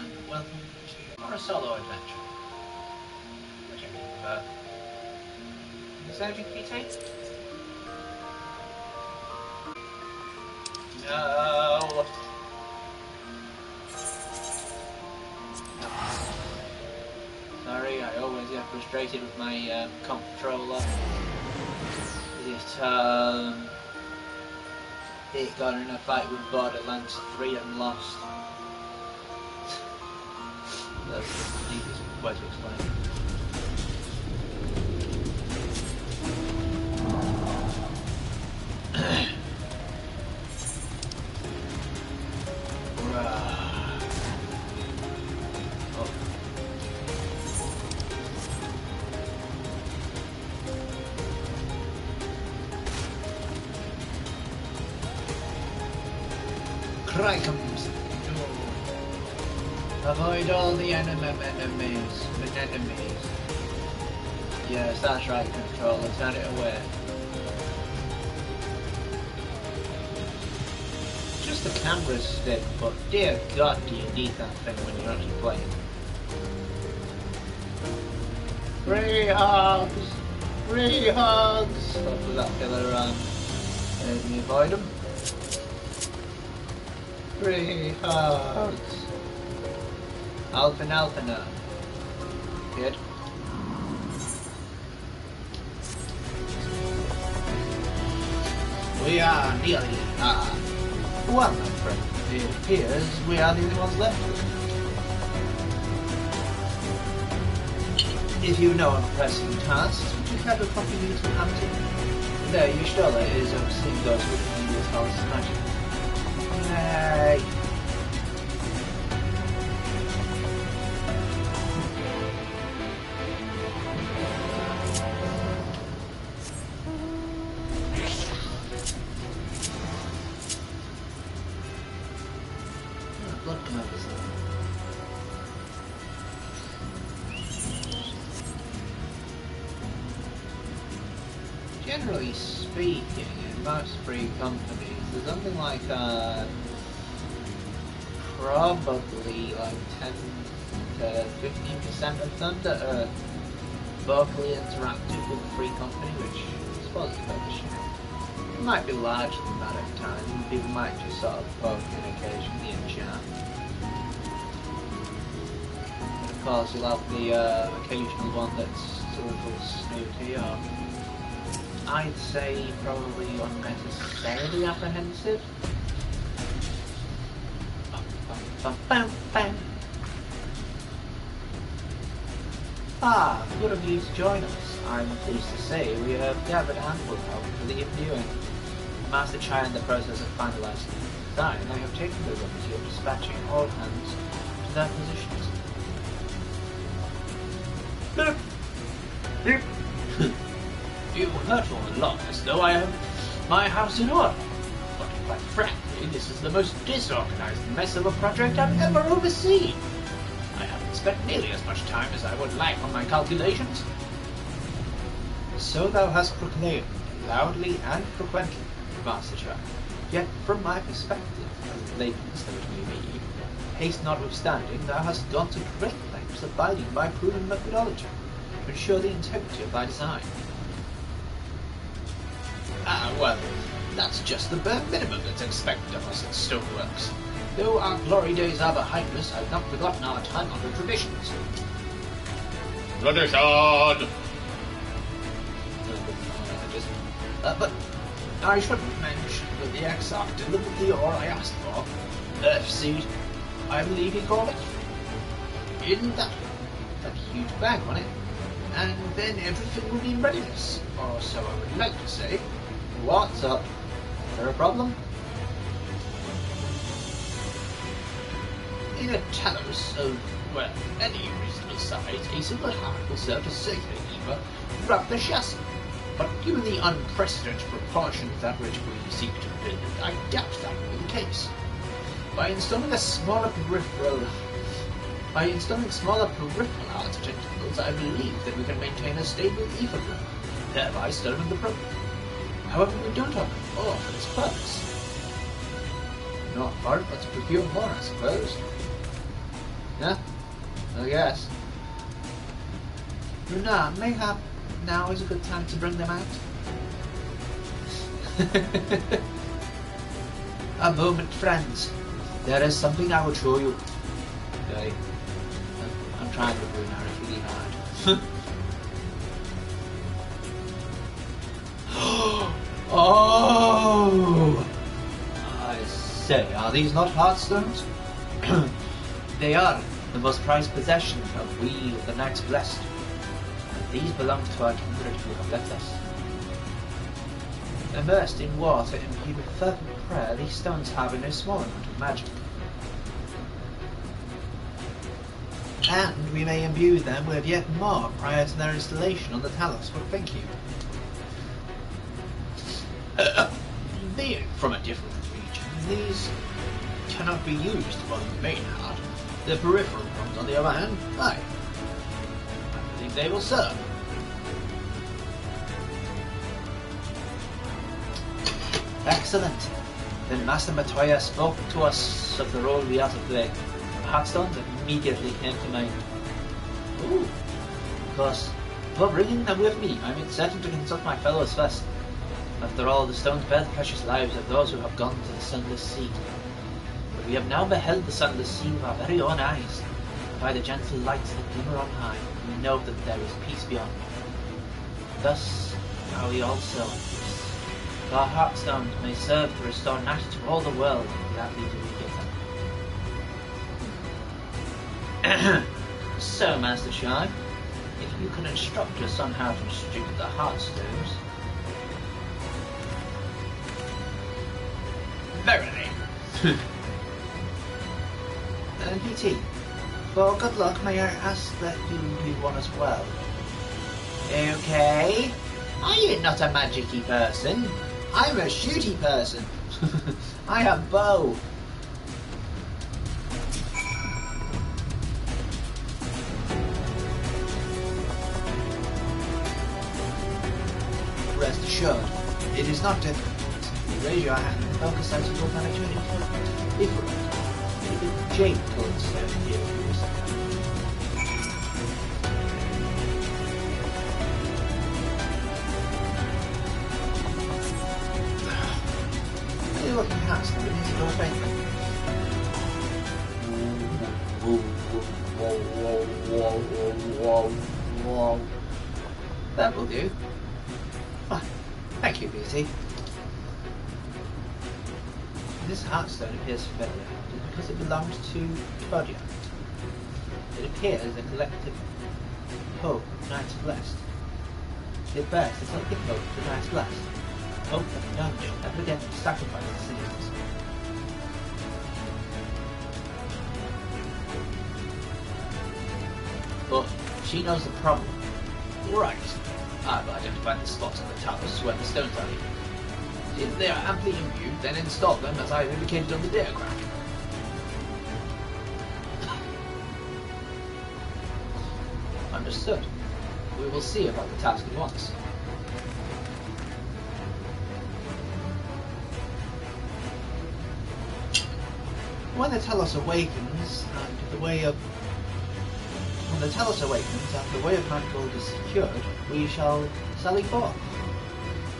and welcome to our solo adventure. Whichever you prefer. Sergeant PT? No! Sorry, I always get frustrated with my controller. It got in a fight with Borderlands 3 and lost. That's the easiest way to explain. Crikums! Avoid all the enemies. Yes, that's right, controller. Turn it away. Just the camera stick, but dear God, do you need that thing when you're actually playing? Free hugs! Free hugs! Hopefully that killer made me avoid him. Free hugs! Alpina. Kid. We are nearly well, my friend, it appears we are the only ones left. If you know of pressing tasks, would you care to copy me to Hampton? There, Yushtola is overseeing those with the house magic. Yay! Blood covers. Generally speaking, in most free companies, there's something like probably like 10 to 15% of them that are vocally interactive with a free company, which I suppose is a bit of a shame. It might be larger than that at times, and people might just sort of poke in occasionally in chat. And of course, you'll have the occasional one that's a little snooty, or I'd say probably unnecessarily apprehensive. Good of you to join us. I'm pleased to say we have gathered a handful of help for the viewing. Master Chai in the process of finalizing the design, I have taken the liberty of dispatching all hands to their positions. You hurt all along as though I have my house in order. But quite frankly, this is the most disorganized mess of a project I've ever overseen. I haven't spent nearly as much time as I would like on my calculations. So thou hast proclaimed, loudly and frequently, Master Chai. Yet from my perspective, as latent as though it may be, haste notwithstanding, thou hast gone to great lengths abiding by proven methodology to ensure the integrity of thy design. Well, that's just the bare minimum that's expected of us at Stoneworks. Though our glory days are behind us, I've not forgotten our time-honored traditions. Tradition! But I shouldn't mention that the Exarch delivered the ore I asked for. Earthseed, I believe he called it. In that huge bag on it. And then everything will be in readiness. Or so I would like to say. What's up? Is there a problem? In a Talos of, well, any reasonable size, a single heart will serve to safely lever throughout the chassis. But given the unprecedented proportions at which we seek to build, I doubt that will be the case. By installing smaller peripheral arts tentacles, I believe that we can maintain a stable ether flow, thereby stirring the problem. However, we don't have ore for this purpose. Not hard, let's procure more, I suppose. Yeah? I guess. Luna, mayhap now is a good time to bring them out. A moment, friends. There is something I will show you. Okay. I'm trying to bring out it really hard. Oh! I say, are these not heartstones? They are the most prized possession of we, the Knights Blessed. And these belong to our kindred who have left us. Immersed in water imbued with fervent prayer, these stones have no small amount of magic. And we may imbue them with yet more prior to their installation on the Talos. What think you? Being from a different region, these cannot be used for the main heart. The peripheral ones, on the other hand, aye. I believe they will serve. Excellent. Then Master Matoya spoke to us of the role we are to play. Heartstones immediately came to mind. Ooh. Of course, before bringing them with me, I made certain to consult my fellows first. After all, the stones bear the precious lives of those who have gone to the Sunless Sea. But we have now beheld the Sunless Sea with our very own eyes, and by the gentle lights that glimmer on high, we know that there is peace beyond. Thus are we also. Our heartstones may serve to restore night to all the world, and gladly do we give them. So, Master Shy, if you can instruct your son how to distribute the heartstones. Verily. BT, for good luck, may I ask that you do one as well? Okay. Are you not a magic-y person? I'm a shooty person. I have bow. Rest assured, it is not difficult. You raise your hand and focus as you will manage your influence. Different. Jade colored stone here for your second. Looking past them, it is your favorite. Whoa. That will do. Fine. Thank you, Beauty. This heartstone appears familiar because it belongs to Claudia. It appears a collective hope of Knights Blessed. It bears the collective hope of the Knights Blessed. Hope that none shall ever get sacrificed to sins. But she knows the problem. Right. I've identified the spots on the Talos where the stones are hidden. If they are amply imbued, then install them as I have indicated on the diagram. Understood. We will see about the task at once. When the Talos awakens and the way of nightfall is secured, we shall sally forth.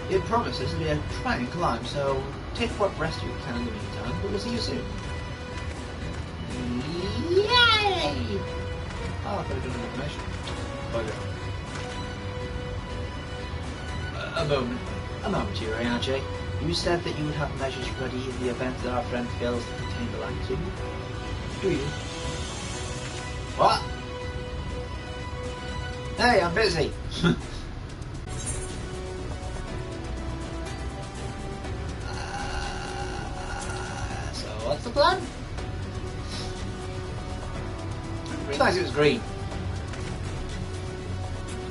It promises to be a trying climb, so take what rest you can in the meantime, but we'll see you soon. Yay! Oh, I could have done an information. Okay. A moment here, Ayanje. You said that you would have measures ready in the event that our friend fails to contain the light to you. Do you? What? Hey, I'm busy. So what's the plan? Realised it was green.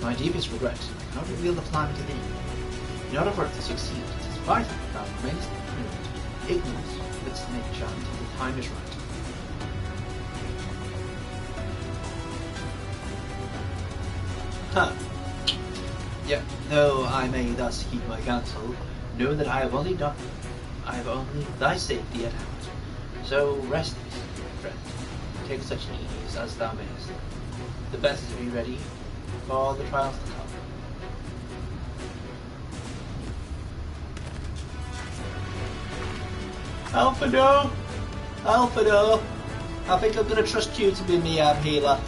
My deepest regret, I cannot reveal the plan to thee. In order for it to succeed, it is vital that thou remainest ignorant of its nature until the time is right. Huh. Yet, though I may thus keep my counsel, know that I have only thy safety at heart. So rest easy, friend. take such ease as thou mayest. The best is to be ready for all the trials to come. Alphado! Alphado! I think I'm gonna trust you to be my healer.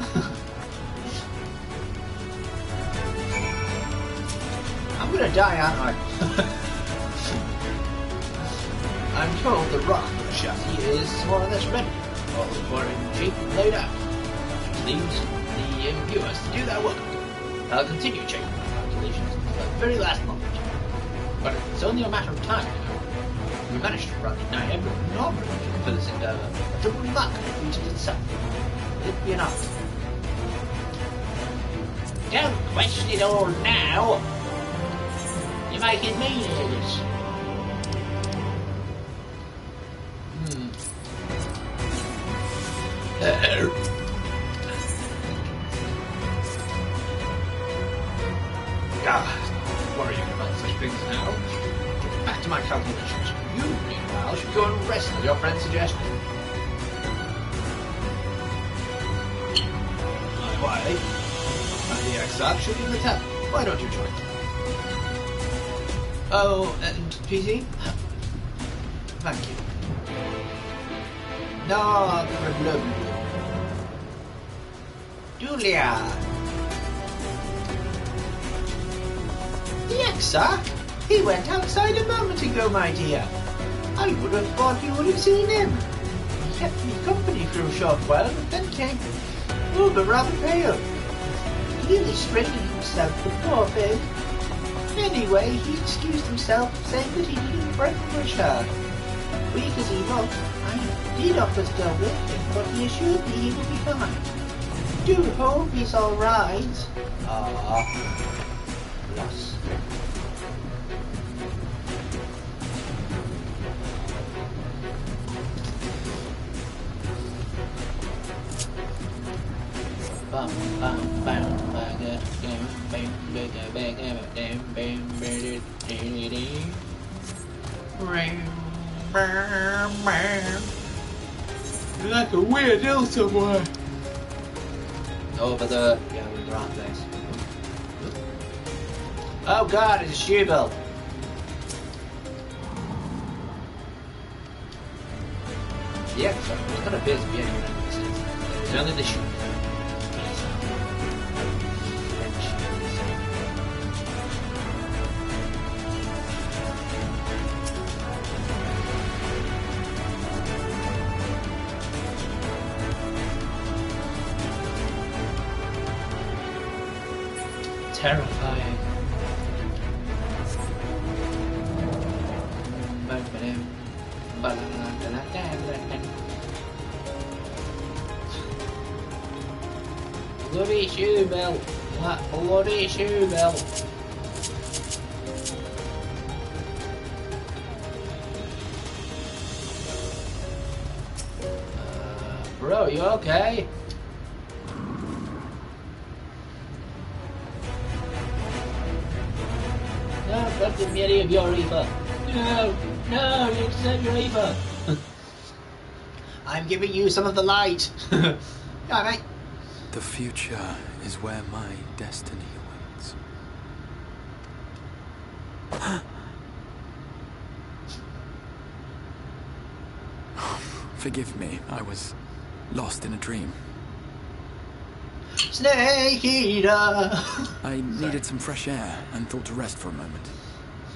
I'm gonna die, aren't I? I'm told the rock for the chassis is more or less ready. All the core and shape laid out. Which leaves the viewers to do their work. I'll continue checking my calculations until the very last moment. But it's only a matter of time now. We managed to run deny everyone normally for this endeavor. A triple luck defeated itself. Will it be enough? Don't question it all now. You're making me nervous. Worrying about such things now. Back to my calculations. You, meanwhile, should go and rest with your friend's suggestion. Why? The XR should be in the tab. Why don't you join? Oh, and PC? Thank you. No problem. Julia! The XR? He went outside a moment ago, my dear. I would have thought you would have seen him. He kept me company for a short while, but then came over rather pale. Clearly straining himself, the poor thing. Anyway, he excused himself, saying that he needed a break from his shower. Weak as he looked, I did offer to go with him, but he assured me he would be fine. Do hope he's alright. Ah, lost. Like a weird hill somewhere. Over the wrong place. Oh god, it's a shoe belt. Yeah, so it's not a bit of anyone in this instance. There's only the shoe. Terrifying. Bloody shoe belt. That bloody shoe belt. Bro, you okay? No, don't give me any of your ether. No, you accept your ether. I'm giving you some of the light. Yeah, mate. The future is where my destiny awaits. Forgive me, I was lost in a dream. Snake Eater! I needed some fresh air and thought to rest for a moment.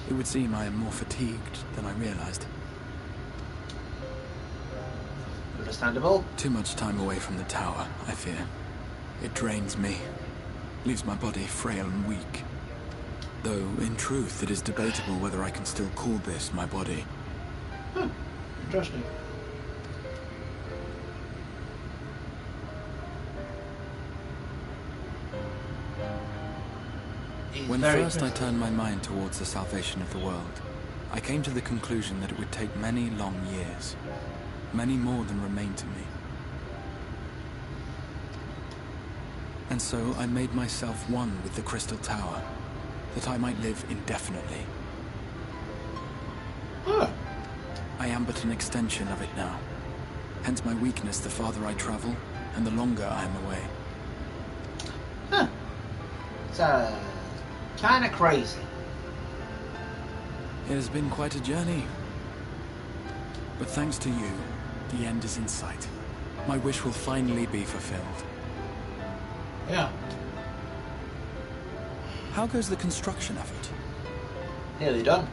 It would seem I am more fatigued than I realized. Understandable. Too much time away from the tower, I fear. It drains me, leaves my body frail and weak. Though, in truth, it is debatable whether I can still call this my body. Interesting. When first I turned my mind towards the salvation of the world, I came to the conclusion that it would take many long years, many more than remain to me. And so I made myself one with the Crystal Tower, that I might live indefinitely. I am but an extension of it now. Hence my weakness the farther I travel, and the longer I am away. Huh. It's kind of crazy. It has been quite a journey. But thanks to you, the end is in sight. My wish will finally be fulfilled. Yeah. How goes the construction effort? Nearly done.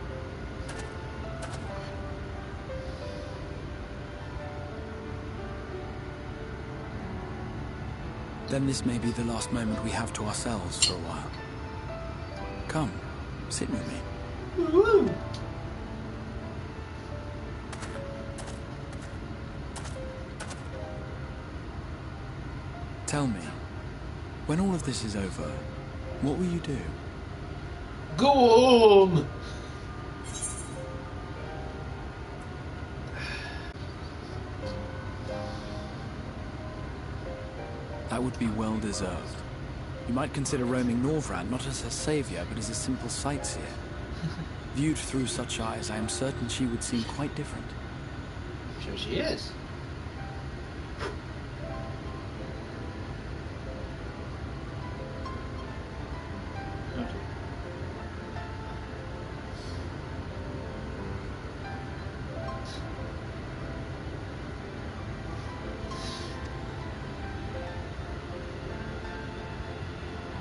Then this may be the last moment we have to ourselves for a while. Come, sit with me. Woo-hoo. Tell me, when all of this is over, what will you do? Go home! That would be well deserved. You might consider roaming Norvrand not as her savior, but as a simple sightseer. Viewed through such eyes, I am certain she would seem quite different. Sure she is.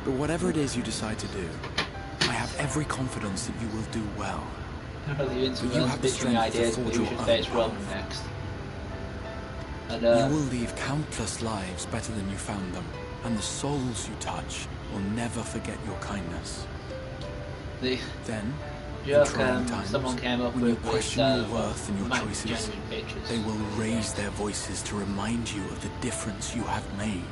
But whatever it is you decide to do, I have every confidence that you will do well. You have the strength ideas, to but forge you your should own face path. Roman next. And You will leave countless lives better than you found them, and the souls you touch will never forget your kindness. Then, in joke trying times, someone came up when with you question your worth and your might be choices, genuine pictures. they will raise their voices to remind you of the difference you have made.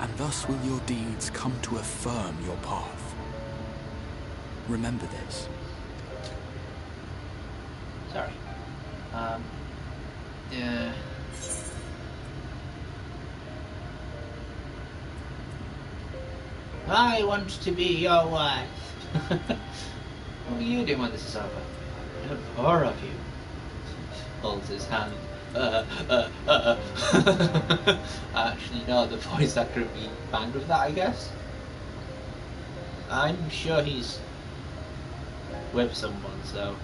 And thus will your deeds come to affirm your path. Remember this. Sorry. Yeah. I want to be your wife. What are you doing when this is over? I'm poor of you. Holds his hand. Actually, no, the voice actor would be banged with that, I guess. I'm sure he's with someone, so.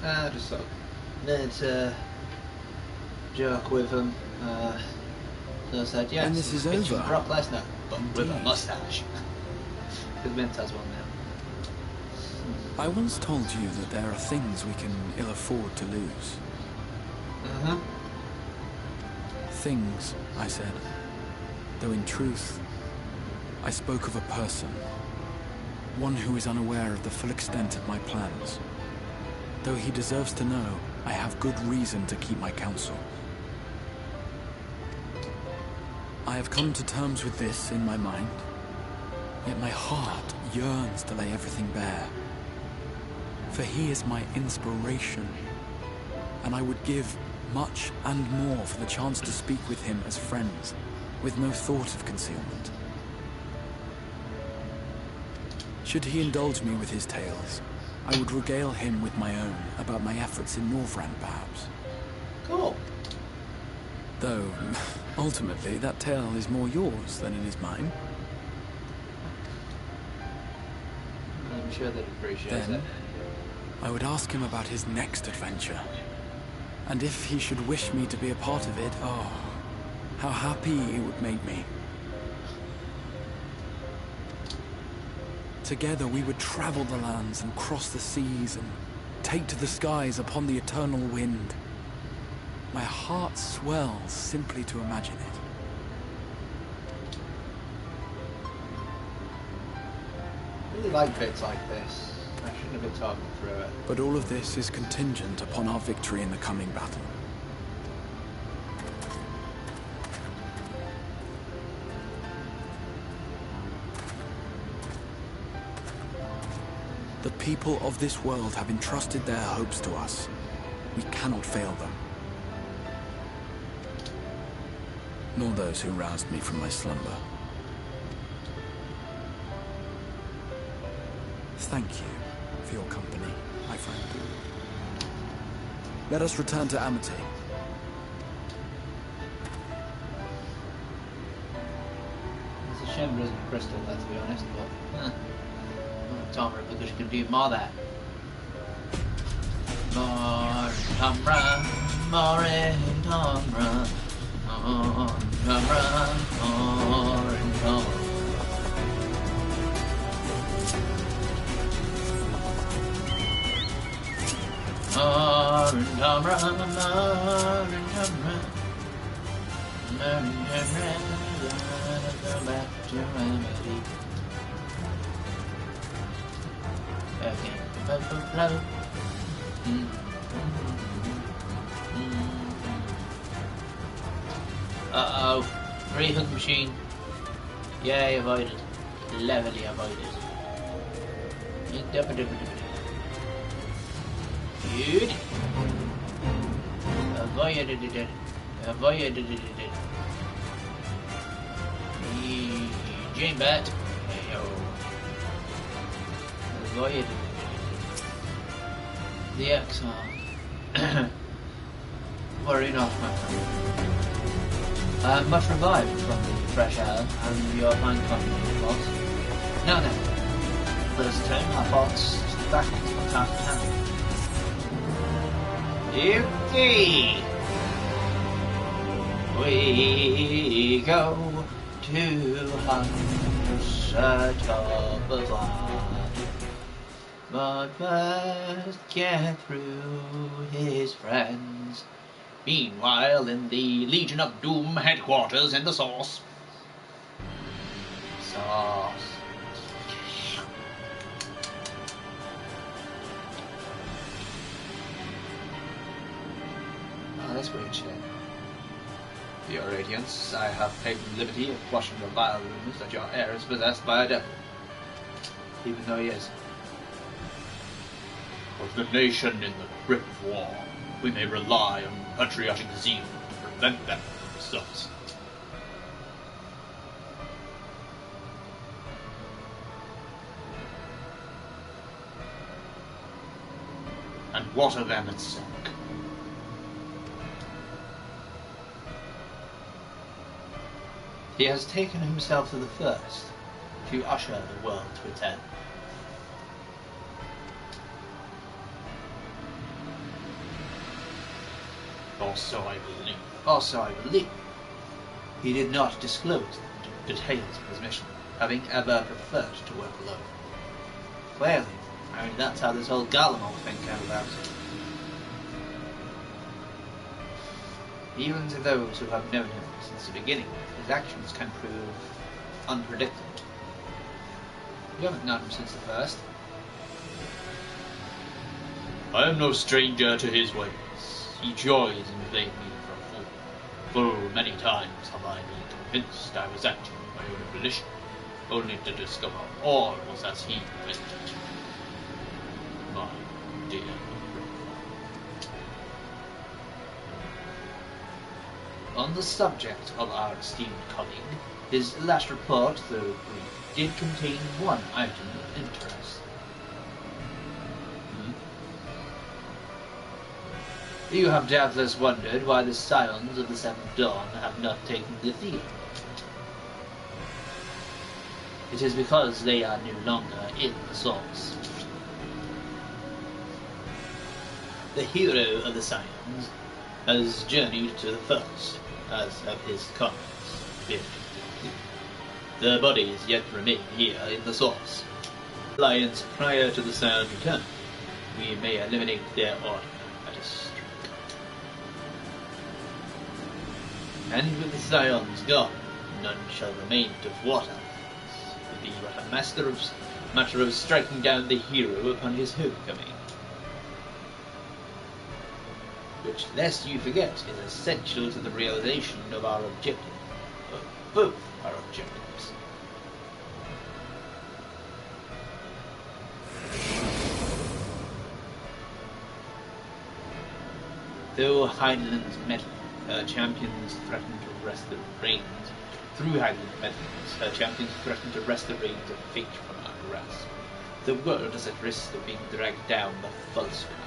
Just sort of nerd joke with him. So I said, yes, And this is it's over. Brock Lesnar, but with a Indeed. mustache. Because Vince has one now. I once told you that there are things we can ill afford to lose. Uh-huh. Things, I said. Though in truth, I spoke of a person. One who is unaware of the full extent of my plans. Though he deserves to know, I have good reason to keep my counsel. I have come to terms with this in my mind, yet my heart yearns to lay everything bare. For he is my inspiration, and I would give much and more for the chance to speak with him as friends, with no thought of concealment. Should he indulge me with his tales, I would regale him with my own about my efforts in Norvrand, perhaps. Cool. Though, ultimately, that tale is more yours than it is mine. I'm sure they'd appreciate Then, it. I would ask him about his next adventure. And if he should wish me to be a part of it, oh, how happy it would make me. Together we would travel the lands and cross the seas and take to the skies upon the eternal wind. My heart swells simply to imagine it. I really like bits like this. I shouldn't have been talking through it. But all of this is contingent upon our victory in the coming battle. The people of this world have entrusted their hopes to us. We cannot fail them. Nor those who roused me from my slumber. Thank you for your company, my friend. Let us return to Amity. shame it isn't crystal, let's be honest, but Tomra, because you can do more of that. More Tomra, more Tomra, more Tomra, more Tomra. Go back to remedy. Okay, flow. Uh-oh, re-hook machine. Yay, avoided. Cleverly avoided. Good. Avoided it. Avoided it. Jane Bat. Hey, avoided it. The exile. Worry not, my friend. Much revived from the fresh air and your fine company, of course. Now then, let us turn our thoughts back to the task at hand. Okay. We go to hunt, search of the blood, but first get through his friends. Meanwhile, in the Legion of Doom headquarters in the Source. Oh, that's weird shit. Your Radiance, I have taken the liberty of quashing the vile rumors that your heir is possessed by a devil. Even though he is. Of the nation in the grip of war, we may rely on patriotic zeal to prevent them from themselves. And what are them at stake? He has taken himself to the first to usher the world to its end. Or so I believe. He did not disclose the details of his mission, having ever preferred to work alone. Clearly, I mean, that's how this whole Garlemald thing came about. Even to those who have known him since the beginning, his actions can prove unpredictable. You haven't known him since the first. I am no stranger to his ways. He joys in playing me for a fool. Full many times have I been convinced I was acting on my own volition, only to discover all was as he prevented it. My dear. On the subject of our esteemed colleague, his last report, though brief, did contain one item of interest. You have doubtless wondered why the Scions of the Seventh Dawn have not taken the field. It is because they are no longer in the Source. The hero of the Scions has journeyed to the first, as have his comrades. Their bodies yet remain here in the Source. Alliance prior to the Scion's return, we may eliminate their order at a stroke. And with the Scions gone, none shall remain to thwart us. It will be but a matter of striking down the hero upon his homecoming. Which, lest you forget, is essential to the realization of our objective. Of both our objectives. Though Heideland's meddling, her champions threaten to wrest the reins. Through Heideland's meddlings, her champions threaten to wrest the reins of fate from our grasp. The world is at risk of being dragged down the false path.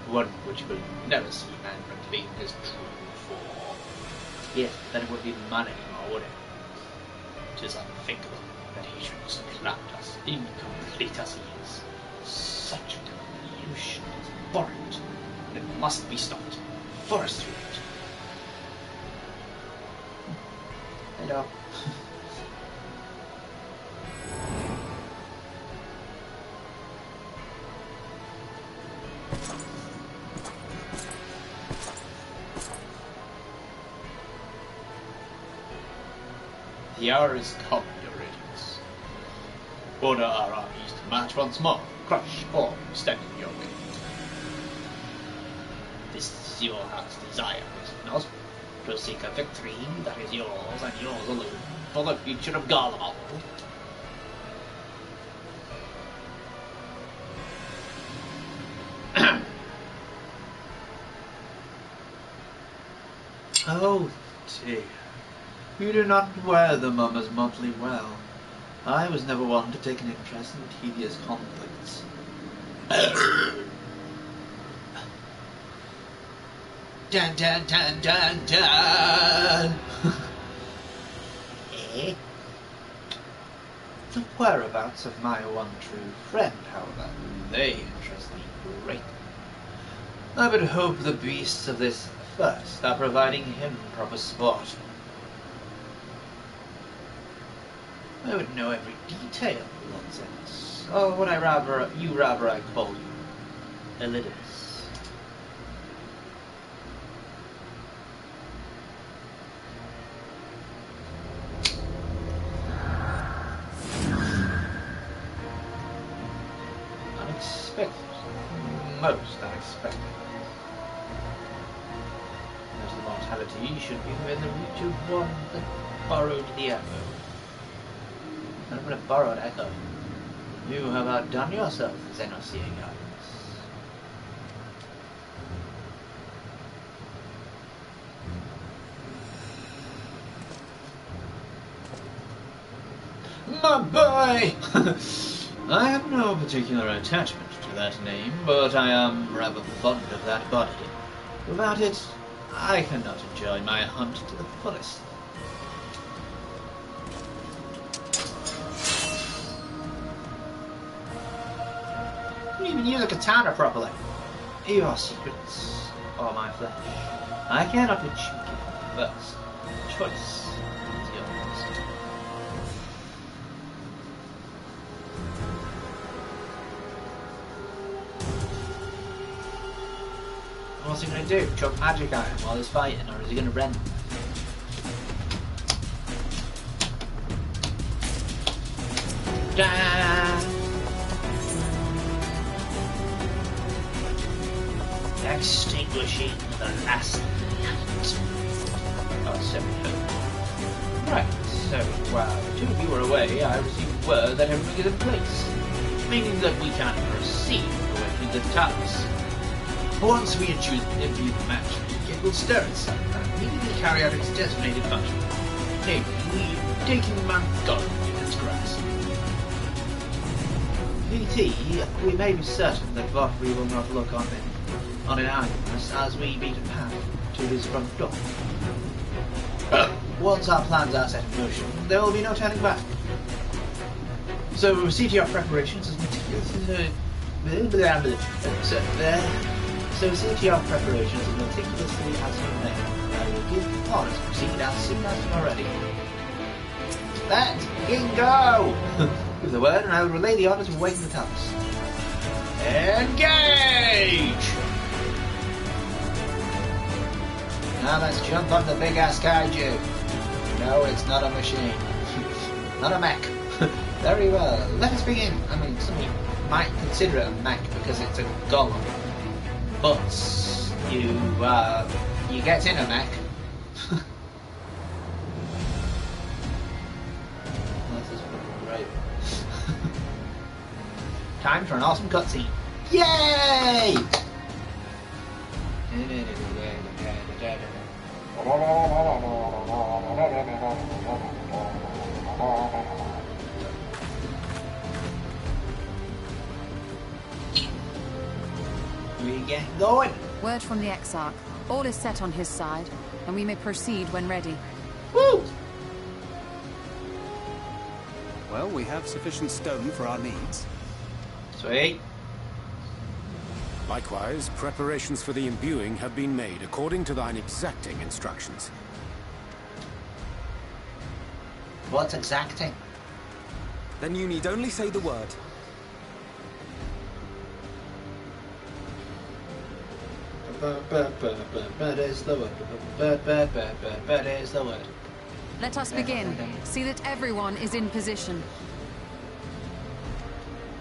One which will never see man reclaim his true form. Yes, then it would be man anymore, would it? 'Tis unthinkable that he should supplant us, incomplete as he is. Such a delusion is abhorrent, and it must be stopped. Force through it. Hello. The hour is come, your radiance. Order our armies to march once more, crush all standing yoke. This is your heart's desire, is it not? To seek a victory that is yours and yours alone, for the future of Garlemald. Oh dear. You do not wear the Mummer's motley well. I was never one to take an interest in tedious conflicts. Dun dun dun dun dun! Eh? The whereabouts of my one true friend, however, they interest me greatly. I would hope the beasts of this first are providing him proper sport. I would know every detail of nonsense. Or would I rather I call you Elidus? Unexpected. Most unexpected. As the mortality should be within the reach of one that borrowed the echo. And for a borrowed echo, you have outdone yourself, Xenosiagans. My boy! I have no particular attachment to that name, but I am rather fond of that body. Without it, I cannot enjoy my hunt to the fullest. You didn't even use a katana properly. Your secrets are my flesh. I cannot let you give first. Choice is yours. What's he going to do? Chuck magic at him while he's fighting, or is he going to rend? Extinguishing the last light. Oh, so right, so while the two of you were away, I received word that everything is in place, meaning that we can proceed with the task. Once we imbue the magic, it will stir itself and immediately carry out its designated function. Namely, taking Mount in its grasp. PT, we may be certain that Valkyrie will not look on in idleness as we beat a path to his front door. Once our plans are set in motion, there will be no turning back. So see to your preparations as meticulously as you may. I will give orders to proceed as soon as you are ready. Let him go! Give the word and I will relay the orders awaiting the task. Engage! Now let's jump on the big ass kaiju. No, it's not a machine. Not a mech. Very well. Let us begin. I mean, some people might consider it a mech because it's a golem. But you get in a mech. This is great. Time for an awesome cutscene. Yay! We get going. Word from the Exarch. All is set on his side, and we may proceed when ready. Woo! Well, we have sufficient stone for our needs. Sweet. Likewise, preparations for the imbuing have been made according to thine exacting instructions. What's exacting? Then you need only say the word. But is the word. But is the word. Let us begin. See that everyone is in position.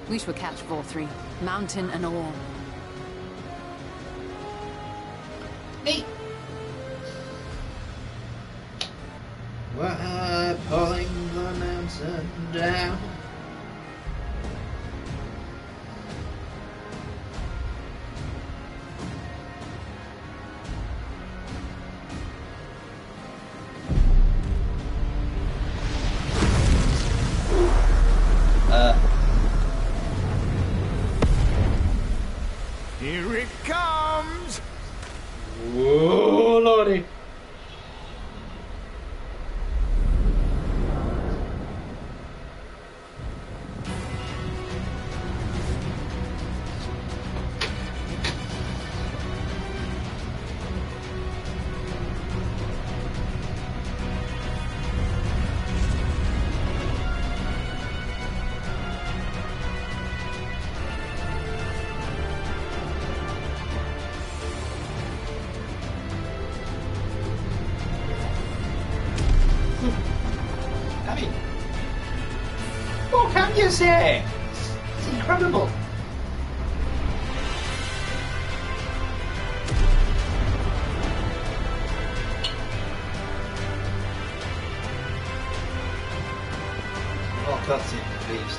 We shall catch Vorthree, mountain and all. Neat. We're pulling the mountain down. Here it comes! Whoa, lordy. I mean, what can you say? It's incredible. Oh, cutscene, please.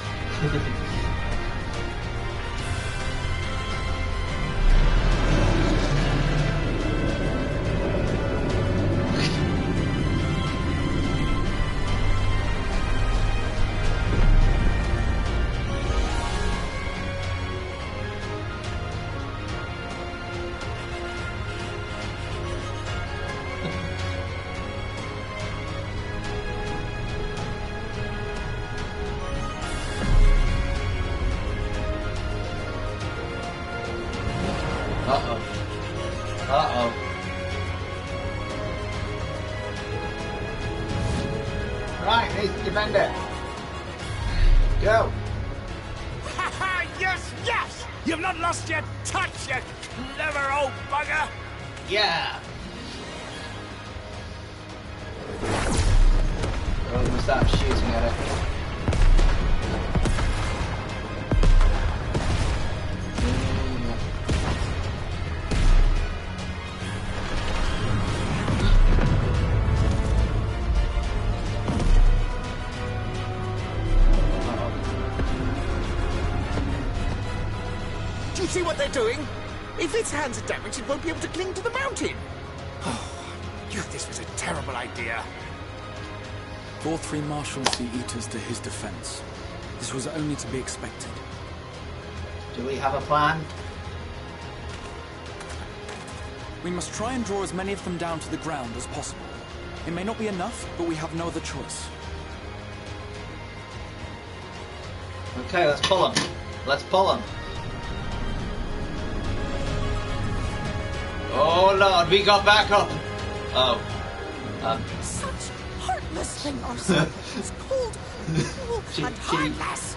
Uh-oh. Uh-oh. Right, here's the defender. Go. Ha yes, yes! You've not lost your touch, you clever old bugger! Yeah. Oh, we start shooting at it. Do you see what they're doing? If its hands are damaged, it won't be able to cling to the mountain. Oh, this was a terrible idea. Vorthree marshals the Eaters to his defense. This was only to be expected. Do we have a plan? We must try and draw as many of them down to the ground as possible. It may not be enough, but we have no other choice. Okay, let's pull them. Let's pull them. Oh Lord, we got back up. Oh. Such heartless thing ourselves. It's cold, cruel, and heartless.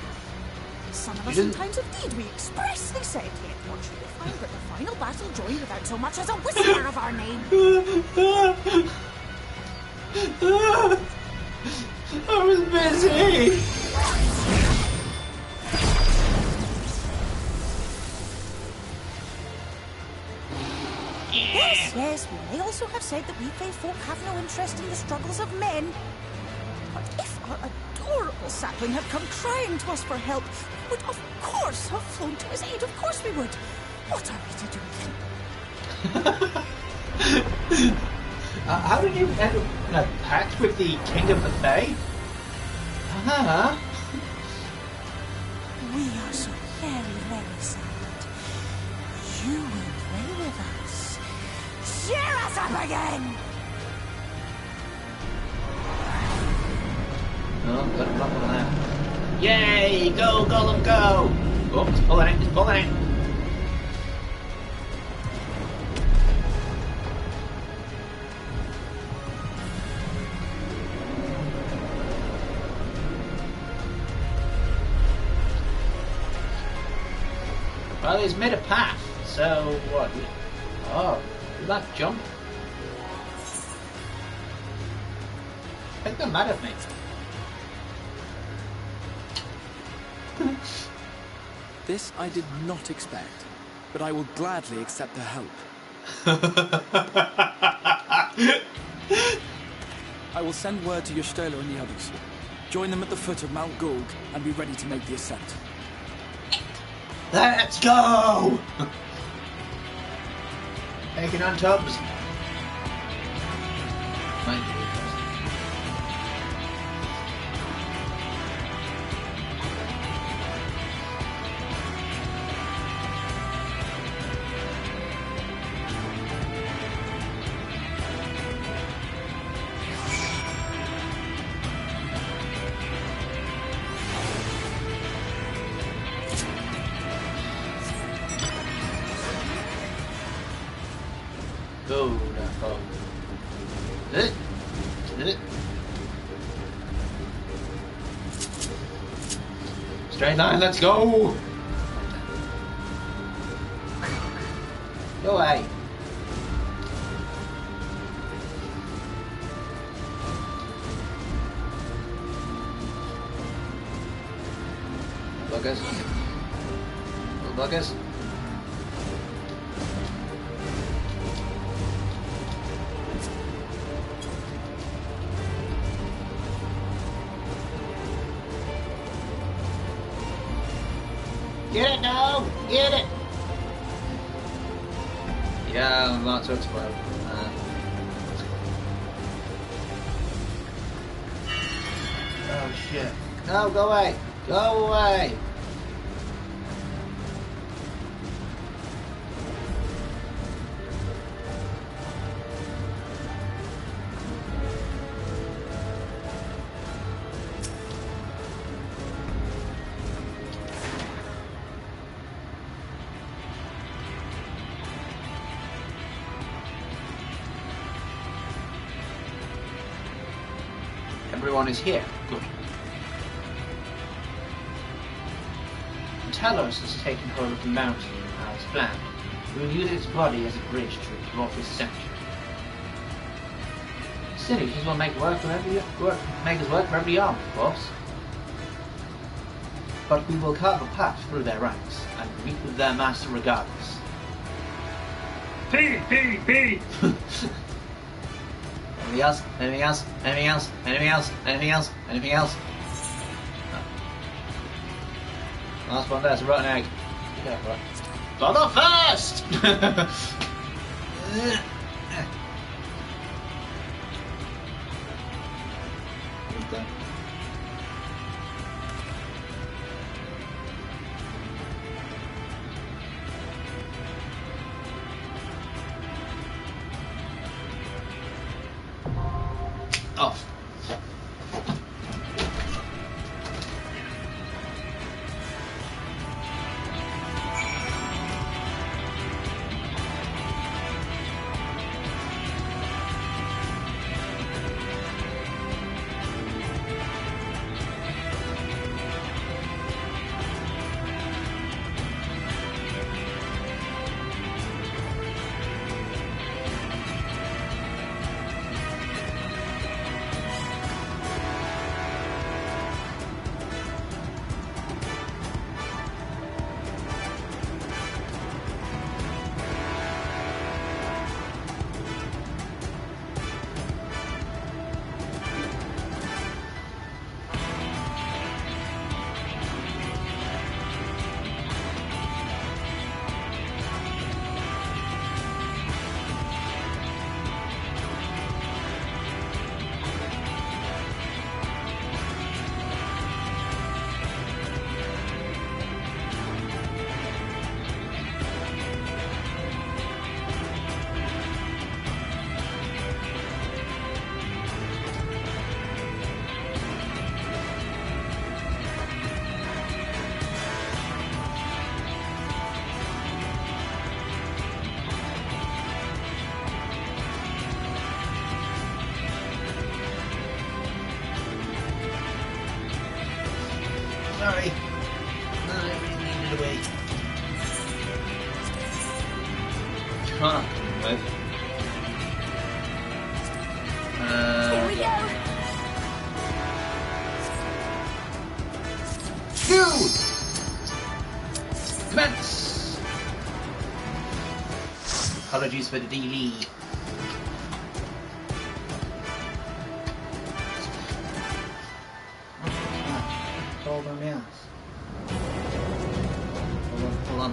Some of us in times of need we expressly said, yet what should we find but the final battle joined without so much as a whisper of our name? I was busy. Yes, we may also have said that we fae folk have no interest in the struggles of men. But if our adorable sapling had come crying to us for help, we would of course have flown to his aid. Of course we would. What are we to do then? How did you end up in a pact with the King of the Fae? Huh? We are so very, very sad. You will play with us. Cheer us up again! Oh, got a problem with that. Yay! Go, Gollum, go! Oh, it's pulling it, it's pulling it. Well, he's made a path, so what? Oh, did that jump? I think they're mad at me. This I did not expect, but I will gladly accept the help. I will send word to Yostela and the others. Join them at the foot of Mount Gulg and be ready to make the ascent. Let's go! Taking on tubs. Go, go. Straight line, let's go! Go away. Buggers. Little buggers. Get it, no! Get it! Yeah, I'm about to explode. Oh shit. No, go away! Go away! Everyone is here. Good. Talos has taken hold of the mountain as planned. We will use its body as a bridge to Morpheus' center. Cities will make us work for every arm, of course. But we will carve a path through their ranks and meet with their master regardless. P. Anything else? Anything else? Anything else? Anything else? Anything else? Anything else? No. Last one there's a rotten egg. Yeah, right. Bother first! Off. can't with. Here we go. Shoot! Commence! Apologies for the delay. It's all on my ass. Hold on.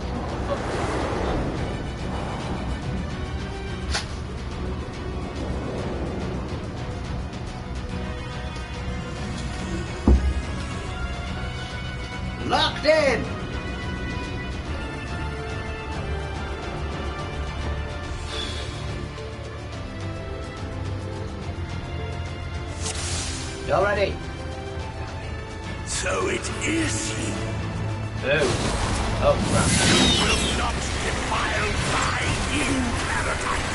Locked in! Y'all ready? So it is you. Oh crap. You will not defile my new paradise.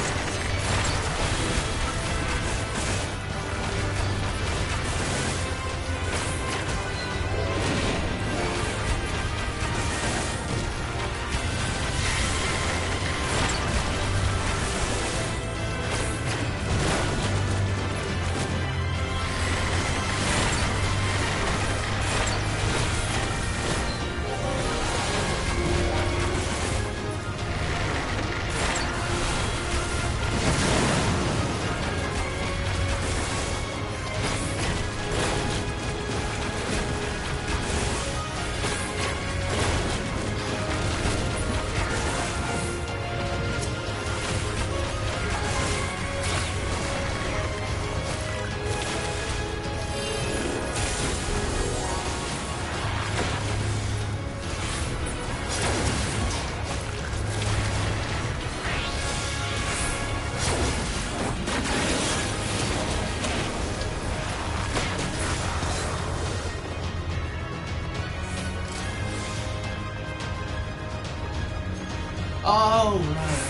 Oh, right.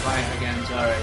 Fine again, sorry.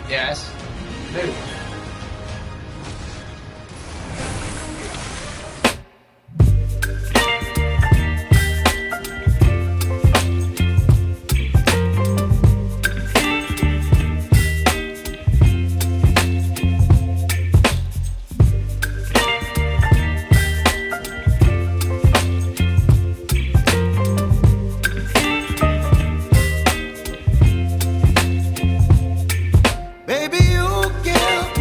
Yes. Move. Baby, you give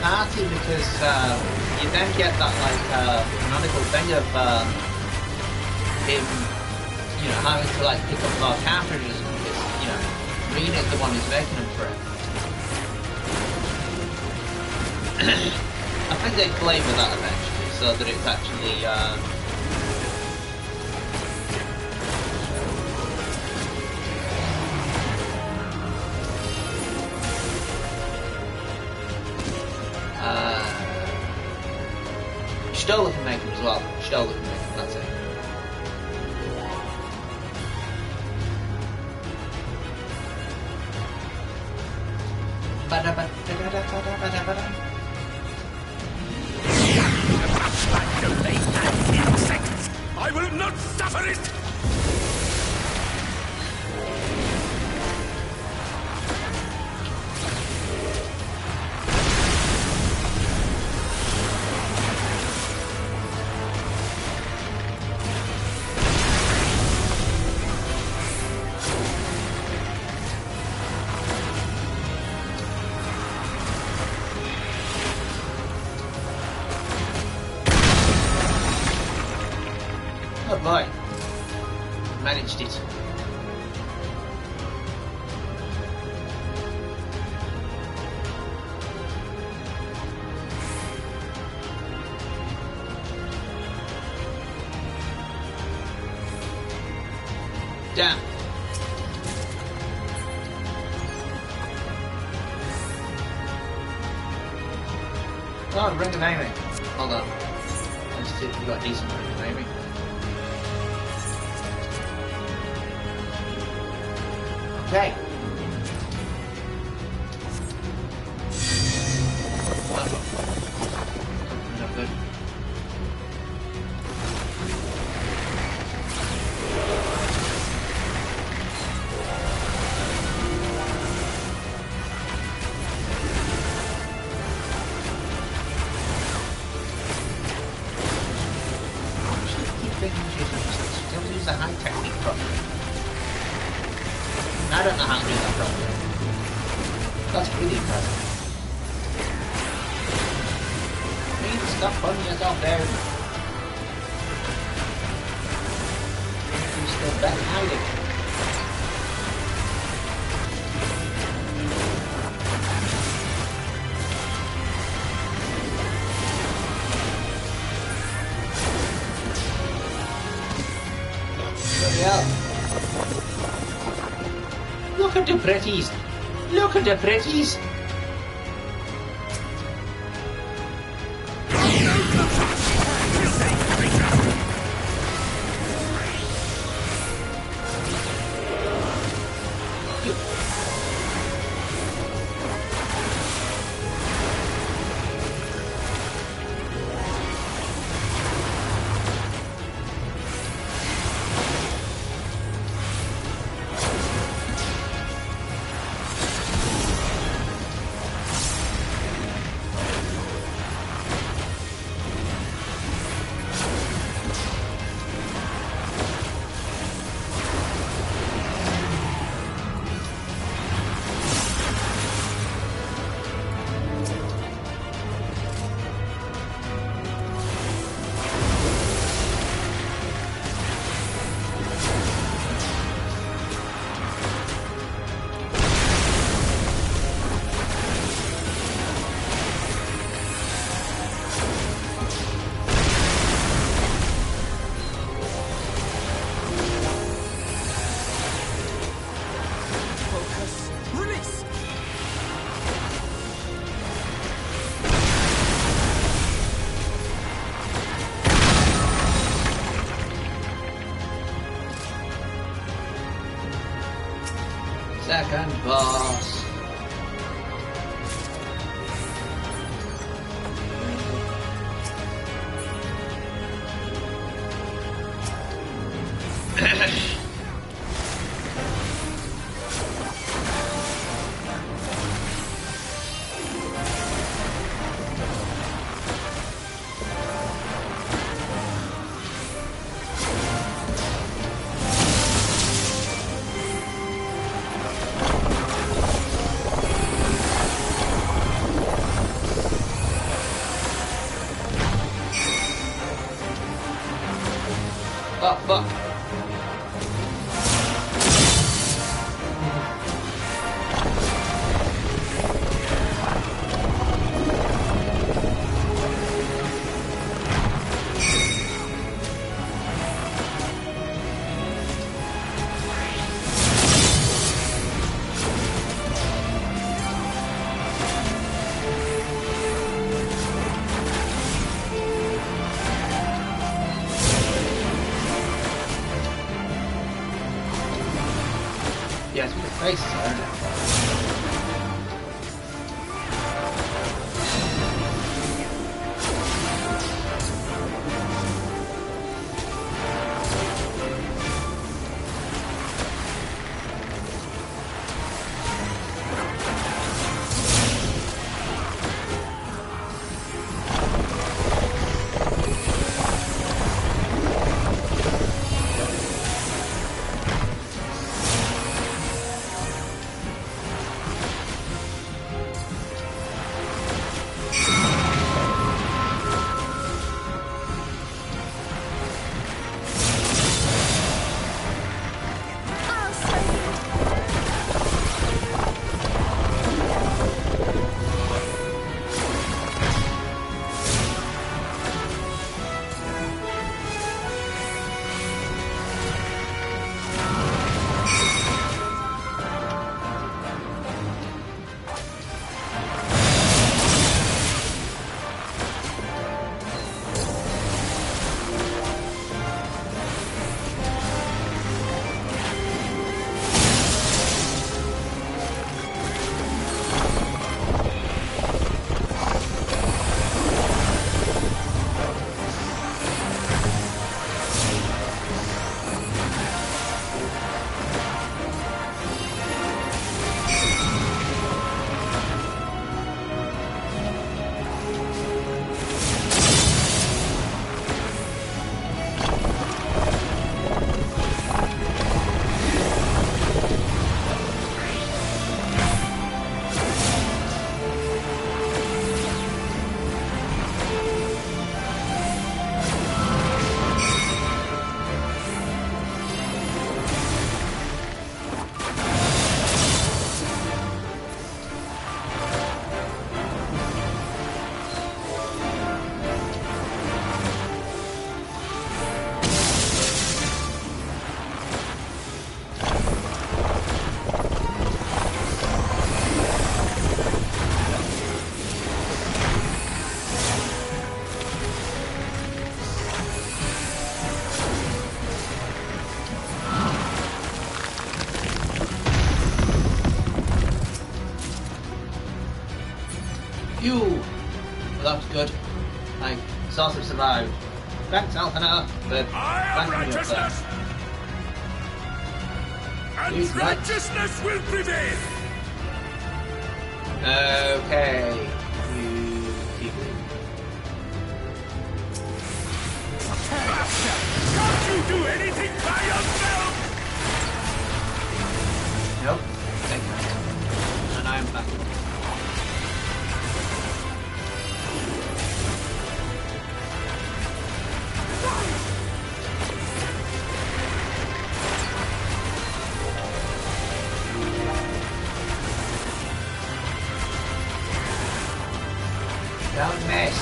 party because you then get that like canonical thing of him, you know, having to like pick up more cartridges because, you know, Rena's the one who's making them for it. I think they flavour that eventually so that it's actually Stola can make them as well. Stola can make them, that's it. I will not suffer it! Oh boy, managed it. Damn. Oh, ring of aiming. Hold on. Let's see if we've got a decent ring of aiming. Okay. Not good. Use the high technique properly. I don't know how to do that properly. That's really impressive. You need to stop putting yourself there. You're still back hiding. Look at the pretties! Look at the pretties! Second boss. Oh, fuck. Yes, with the faces, I don't know. Phew! Well, that was good. I sort of survived. Thanks, Althana, for I am backing me up there. righteousness! And He's right. righteousness will prevail! Okay, you people. Can't you do anything by yourself? Nope, take that. And I'm back. Don't miss.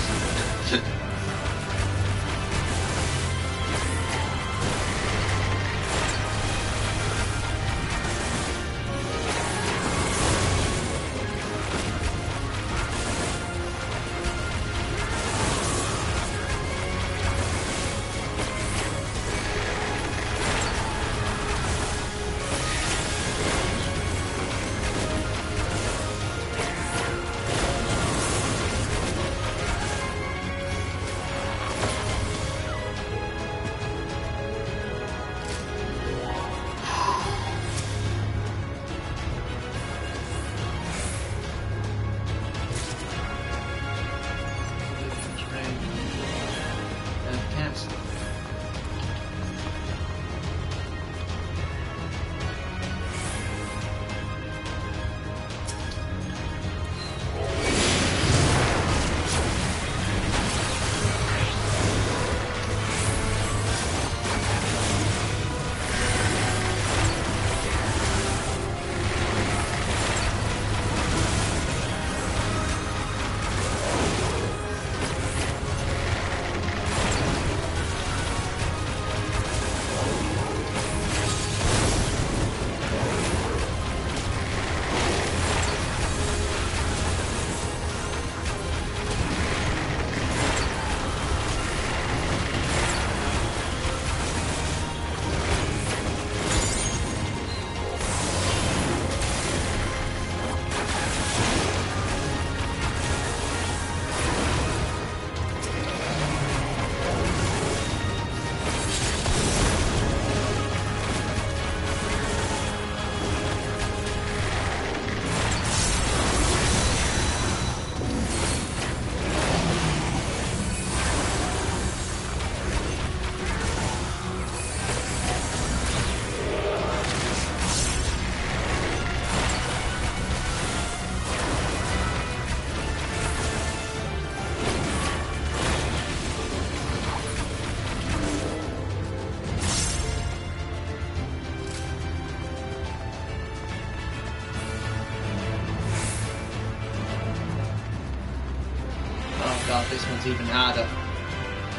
one's even harder.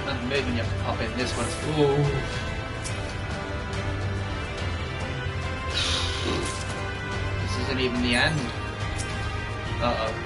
And the movement you have to pop in. This one's... Ooh. This isn't even the end. Uh-oh.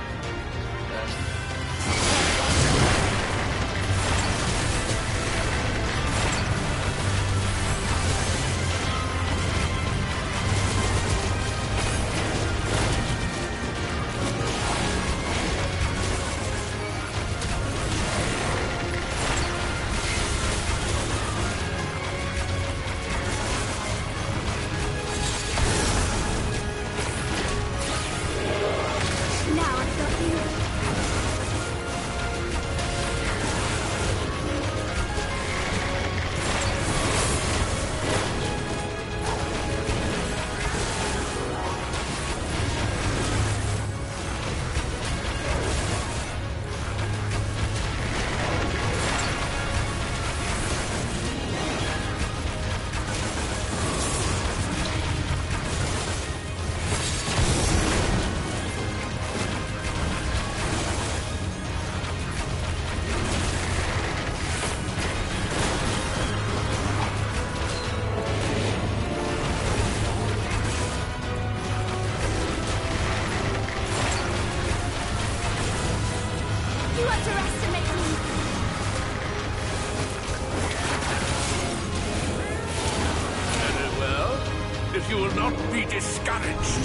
You will not be discouraged.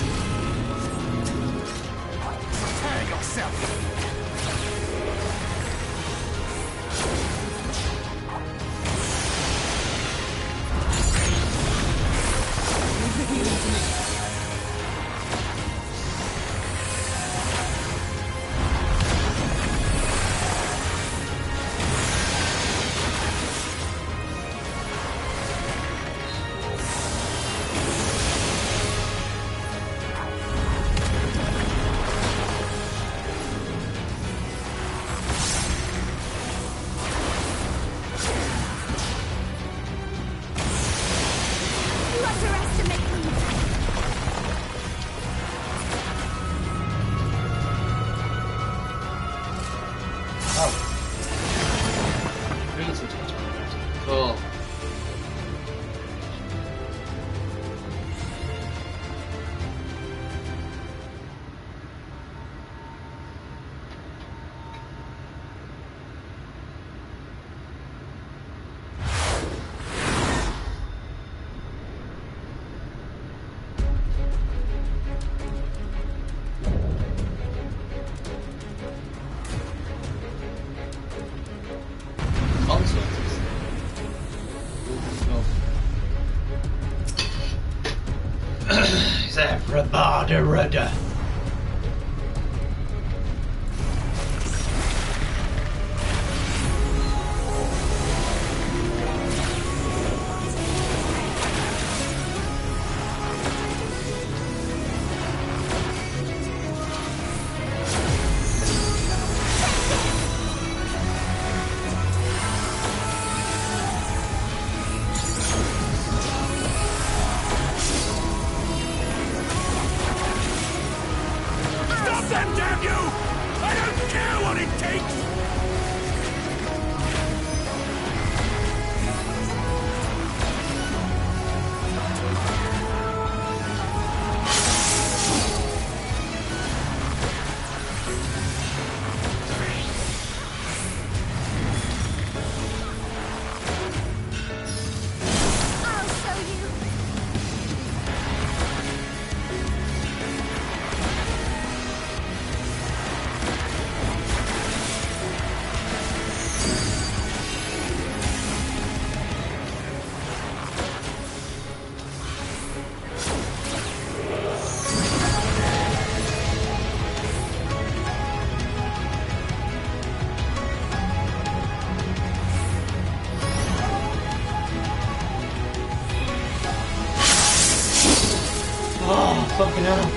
Prepare yourself. Cool. Rudder. Fucking hell.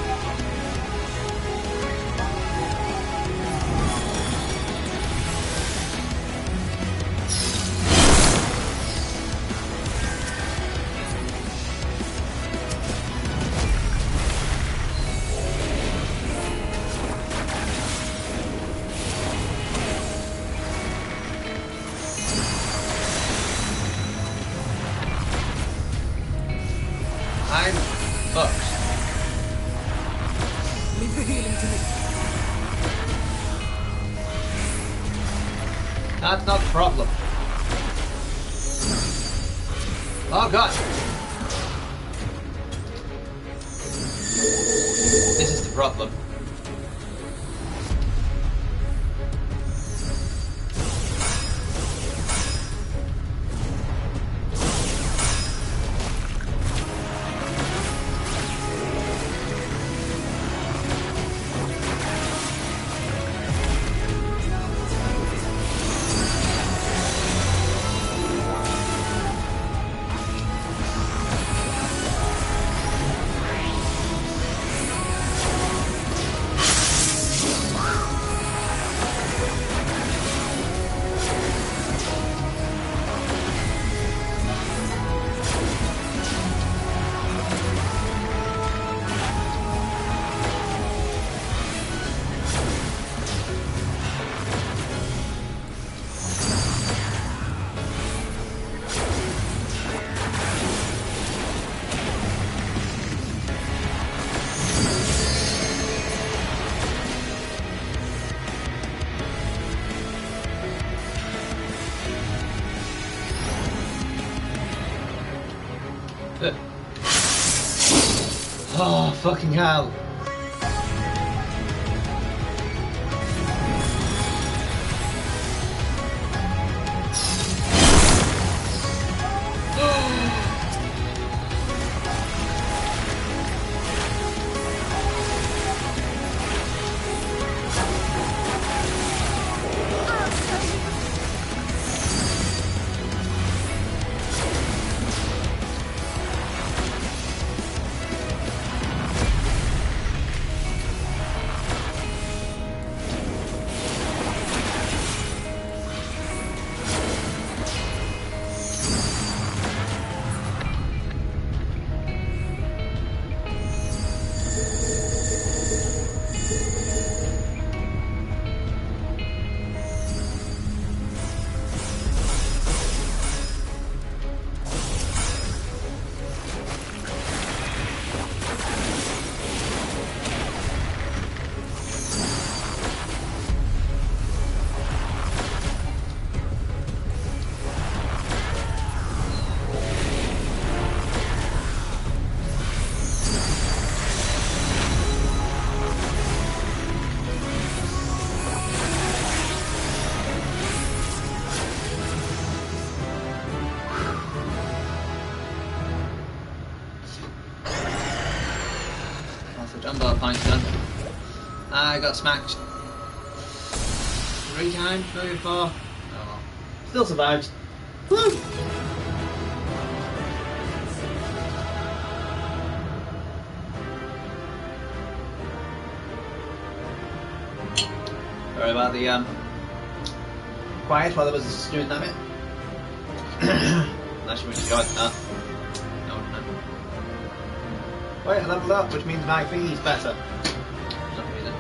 That's not the problem. Oh god. This is the problem. Oh, fucking hell. Jumbo points done. I got smacked 3 times, maybe 4. Oh well. Still survived. Woo! Sorry about the quiet while I was doing that bit. Unless you enjoyed that. Wait, I leveled up, which means my thingy's better. For some reason.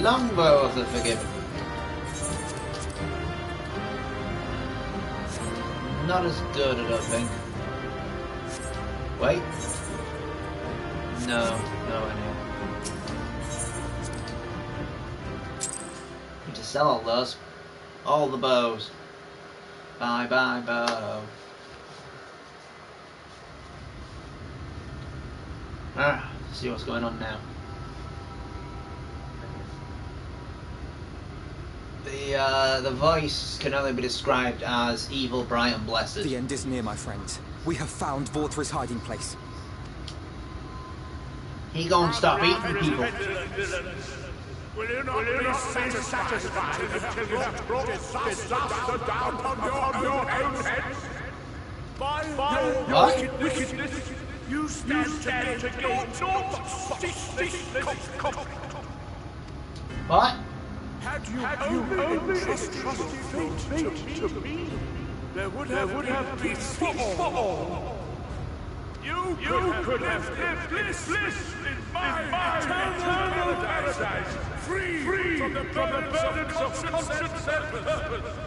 Longbow of the Forgiven. Not as good, I don't think. Wait. No, anyway. Need to sell all those. All the bows. Bye bye bow. See what's going on now. The voice can only be described as evil, bright and blessed. The end is near, my friends. We have found Vorthra's hiding place. He gonna stop eating people. Will you not be satisfied until you have brought disaster down on your own heads? By your wickedness, you stand to gain naught but What? Had you only entrusted fate to me, there would have been peace for all. You could have lived bliss in my eternal paradise, free from the burdens of conscience and purpose.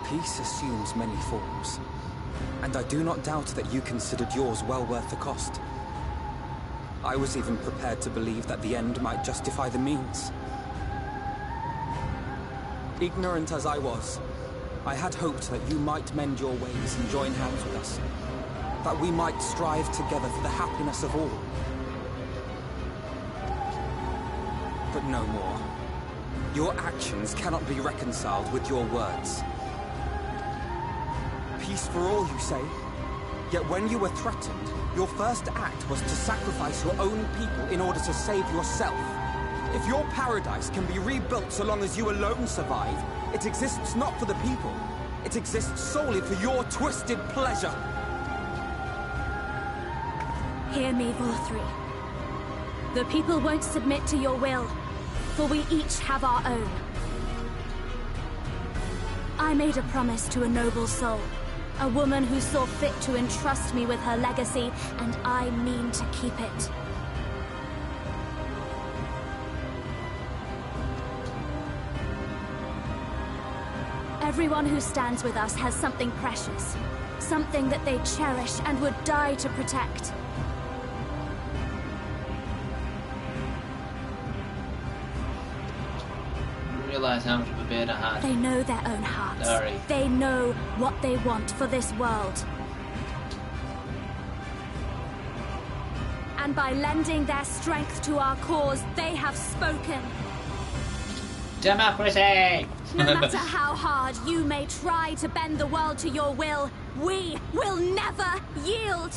Peace assumes many forms, and I do not doubt that you considered yours well worth the cost. I was even prepared to believe that the end might justify the means. Ignorant as I was, I had hoped that you might mend your ways and join hands with us. That we might strive together for the happiness of all. But no more. Your actions cannot be reconciled with your words. Peace for all, you say? Yet when you were threatened, your first act was to sacrifice your own people in order to save yourself. If your paradise can be rebuilt so long as you alone survive, it exists not for the people. It exists solely for your twisted pleasure. Hear me, Vorthri. The people won't submit to your will, for we each have our own. I made a promise to a noble soul, a woman who saw fit to entrust me with her legacy, and I mean to keep it. Everyone who stands with us has something precious, something that they cherish and would die to protect. Realize how much of a beard I had. They know their own hearts. Sorry. They know what they want for this world. And by lending their strength to our cause, they have spoken. Democracy! No matter how hard you may try to bend the world to your will, we will never yield!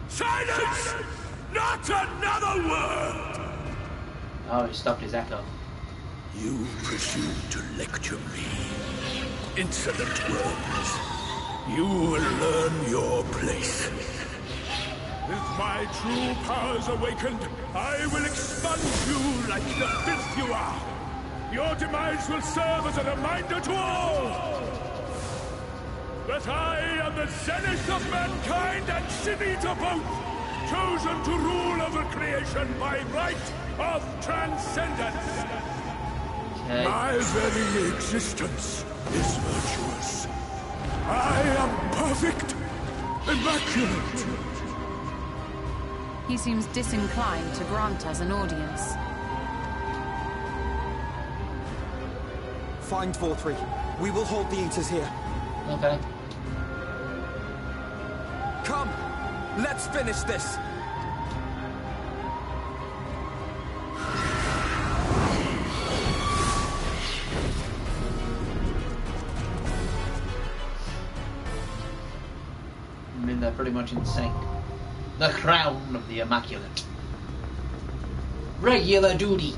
Silence! Not another word! Oh, he stopped his echo. You presume to lecture me. Insolent words. You will learn your place. With my true powers awakened, I will expunge you like the filth you are. Your demise will serve as a reminder to all that I am the zenith of mankind and Shivita both, chosen to rule over creation by right of transcendence. Okay. My very existence is virtuous. I am perfect, immaculate. He seems disinclined to grant us an audience. Find Vorthri. We will hold the Eaters here. Okay. Come! Let's finish this! I mean, they're pretty much in sync. The crown of the immaculate. Regular duty.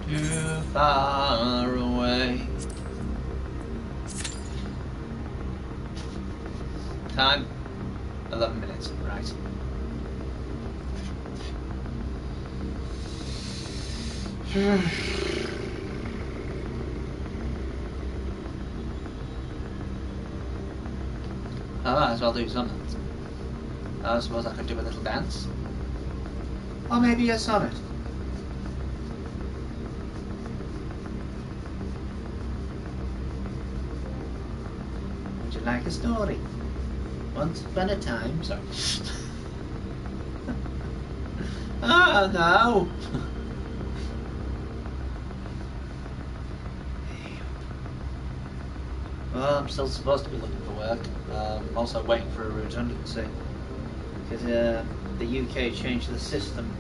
Too far away. Time 11 minutes, right. I might as well do something. I suppose I could do a little dance. Or maybe a sonnet. Would you like a story? Once upon a time, sorry. Oh no! Well, I'm still supposed to be looking for work. I'm also waiting for a redundancy. Because the UK changed the system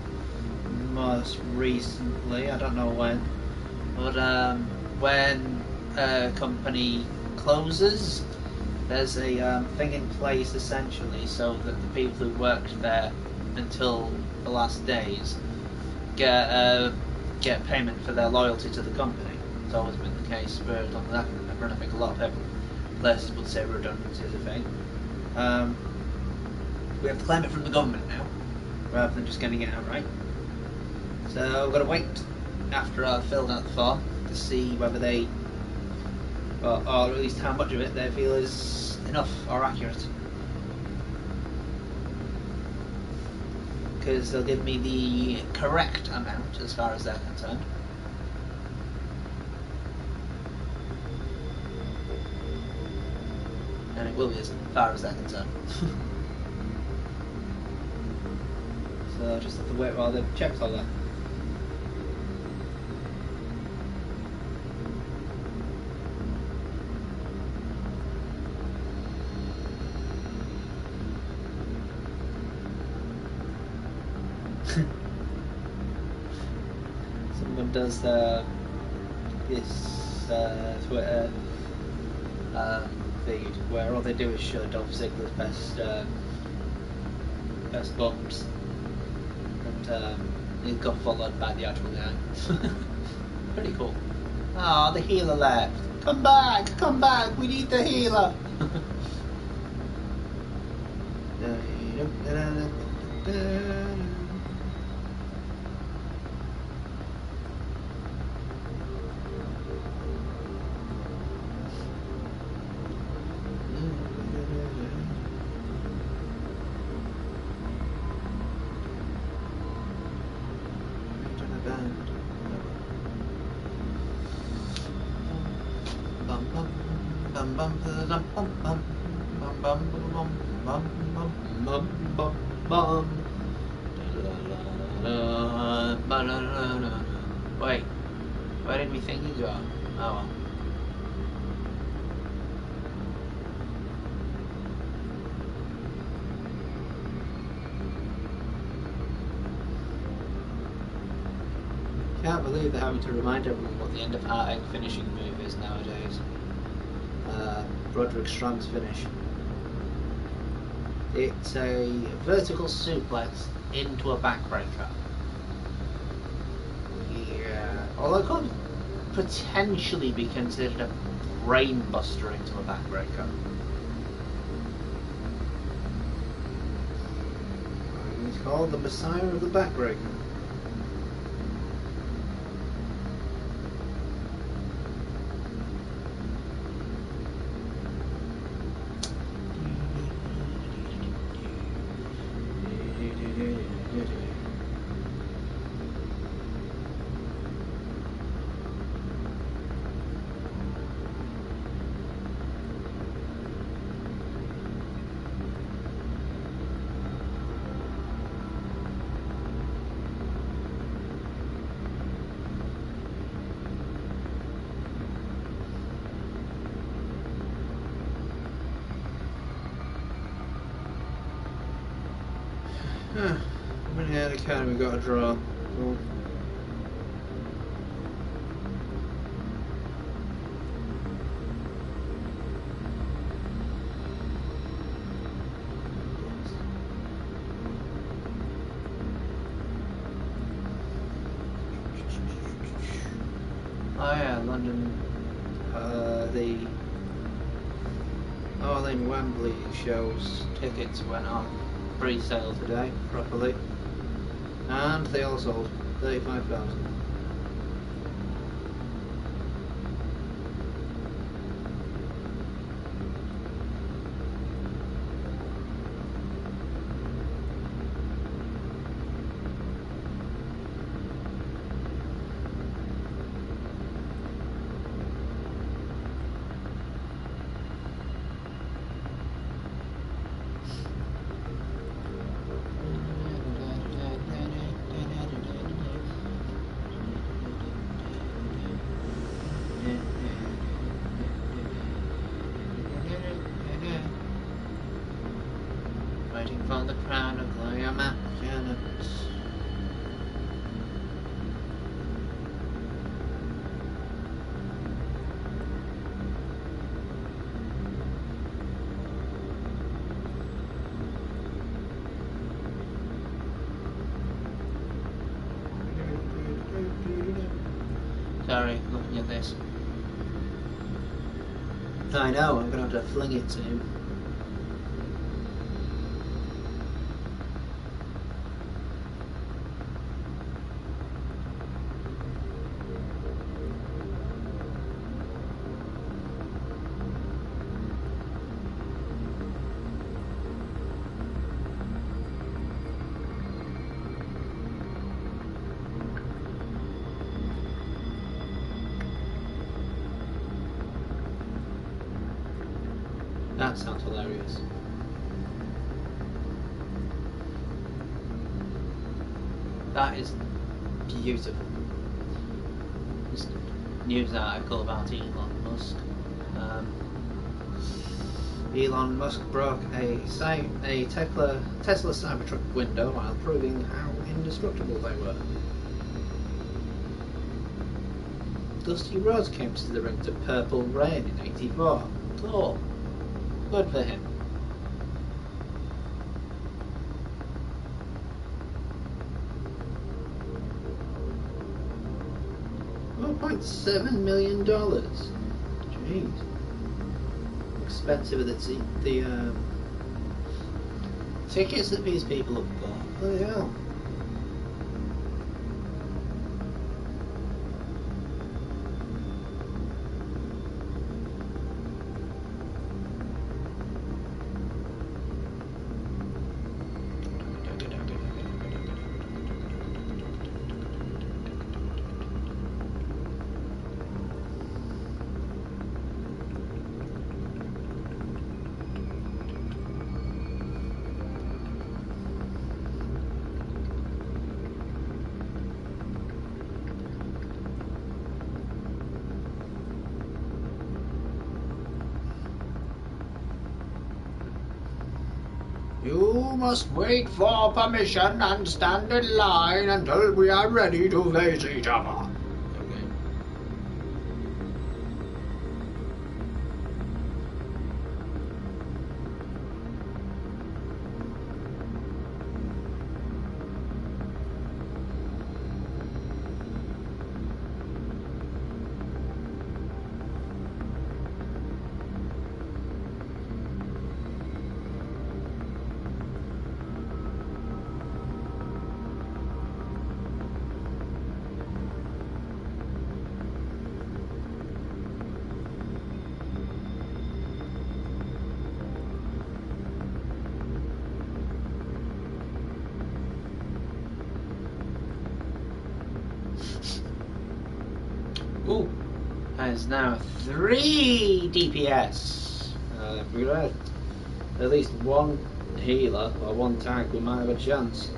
most recently, I don't know when. But when a company closes, there's a thing in place essentially so that the people who worked there until the last days get payment for their loyalty to the company. It's always been the case for as long as I can remember, and I think a lot of places would say redundancy is a thing. We have to claim it from the government now, rather than just getting it outright. So I've got to wait after I've filled out the form to see whether they, or at least how much of it they feel is enough or accurate. Because they'll give me the correct amount as far as they're concerned. And it will be as far as they're concerned. So I just have to wait while the checks are there. Someone does this Twitter feed where all they do is show Dolph Ziggler's best bumps, and it got followed by the actual guy. Pretty cool. Ah, the healer left. Come back, we need the healer. Wait, where did we think you go? Oh well. Can't believe they're having to remind everyone what the end of Heart Egg finishing move is nowadays. Roderick Strong's finish. It's a vertical suplex into a backbreaker. Yeah, although it could potentially be considered a brain buster into a backbreaker. He's called the Messiah of the Backbreaker. How many out of count we got to draw? Cool. Oh yeah, London. The All-in Wembley shows tickets went on pre-sale today properly, and they all sold 35,000. Waiting for the crown of Gloria Janet. Sorry, looking at this. I know, I'm gonna have to fling it to him. That sounds hilarious. That is beautiful. This news article about Elon Musk. Elon Musk broke a Tesla Cybertruck window while proving how indestructible they were. Dusty Rhodes came to the ring to Purple Rain in '84. Cool. Good for him. $1.7 million. Jeez. Expensive the tickets that these people have bought. Bloody hell. You must wait for permission and stand in line until we are ready to face each other. Okay. Ooh, that is now 3 DPS. If we had at least one healer or one tank, we might have a chance.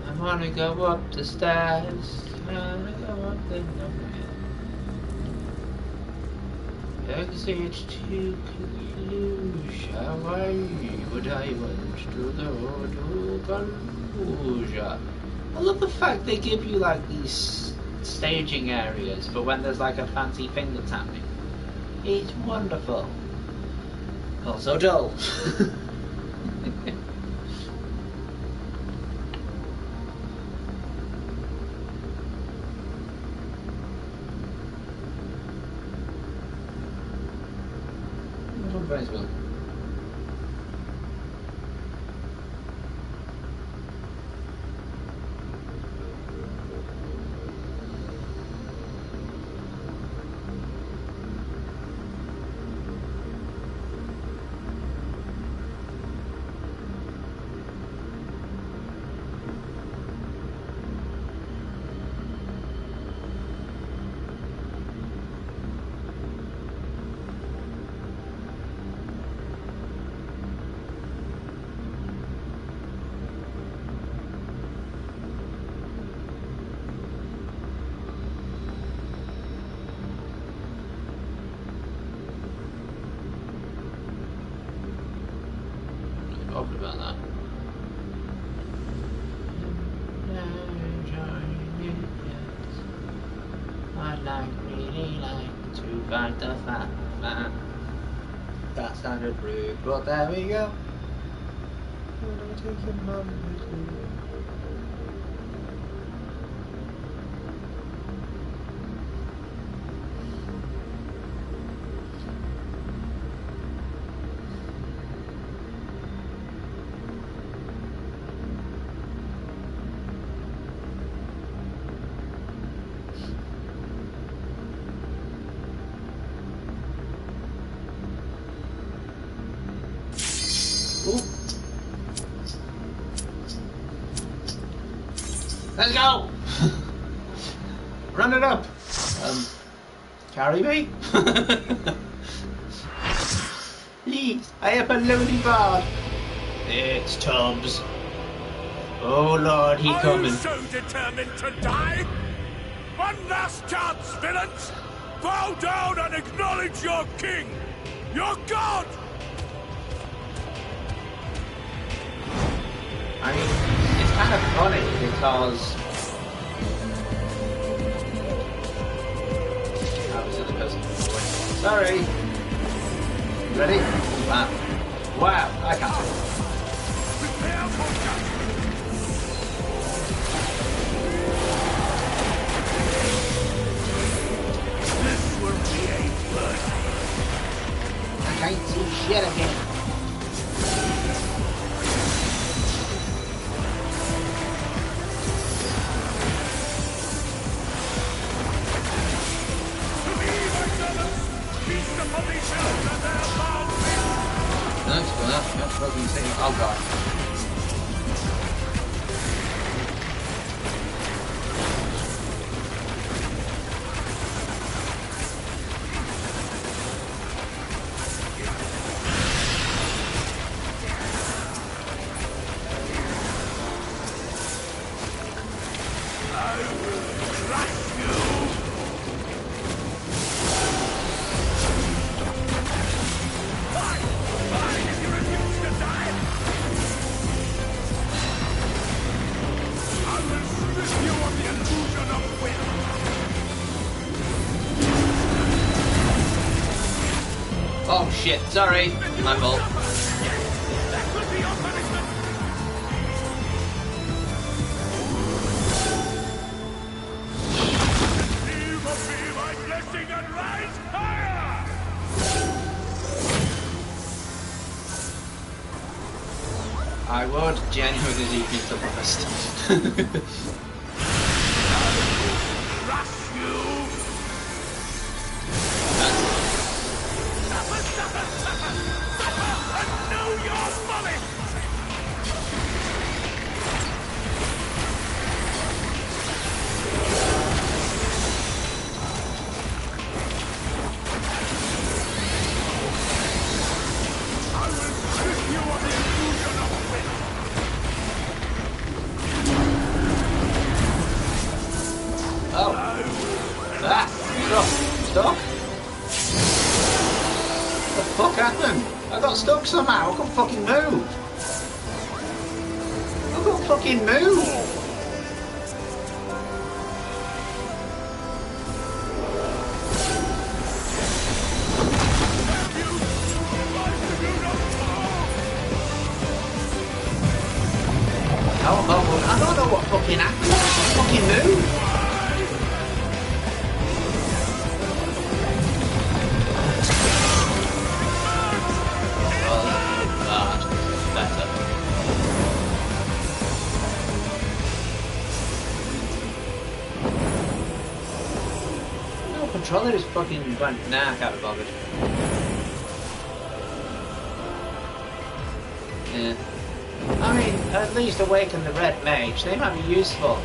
I wanna go up the stairs. I wanna go up the exit to conclusion. Why would I want to go to conclusion? I love the fact they give you like these staging areas for when there's like a fancy thing that's happening. It's wonderful. Also dull. Very well. About that. I'd really like to fight the fat man. That sounded rude, but there we go. Let's go! Run it up! Carry me? Please, I have a lonely bar. It's Tubbs. Oh Lord, he coming. Are you so determined to die? One last chance, villains! Bow down and acknowledge your king! Your god! I mean, it's kind of funny because that was the other person. Sorry. You ready? Wow. Wow, I can't do it. Prepare for judgment! This will be a first. I can't see shit again. Thanks for that. That's what we say. Oh god. Oh shit, sorry, my fault. That will be your punishment! You will be my blessing and rise higher! I would genuinely leave me to last. Crush you! And know your folly! I will strip you of the illusion of wit! Oh. Ah, stuck. What the fuck happened? I got stuck somehow. I couldn't fucking move. I couldn't fucking move. controller is fucking went. Nah, I can't be bothered. Yeah. I mean, at least awaken the red mage. They might be useful.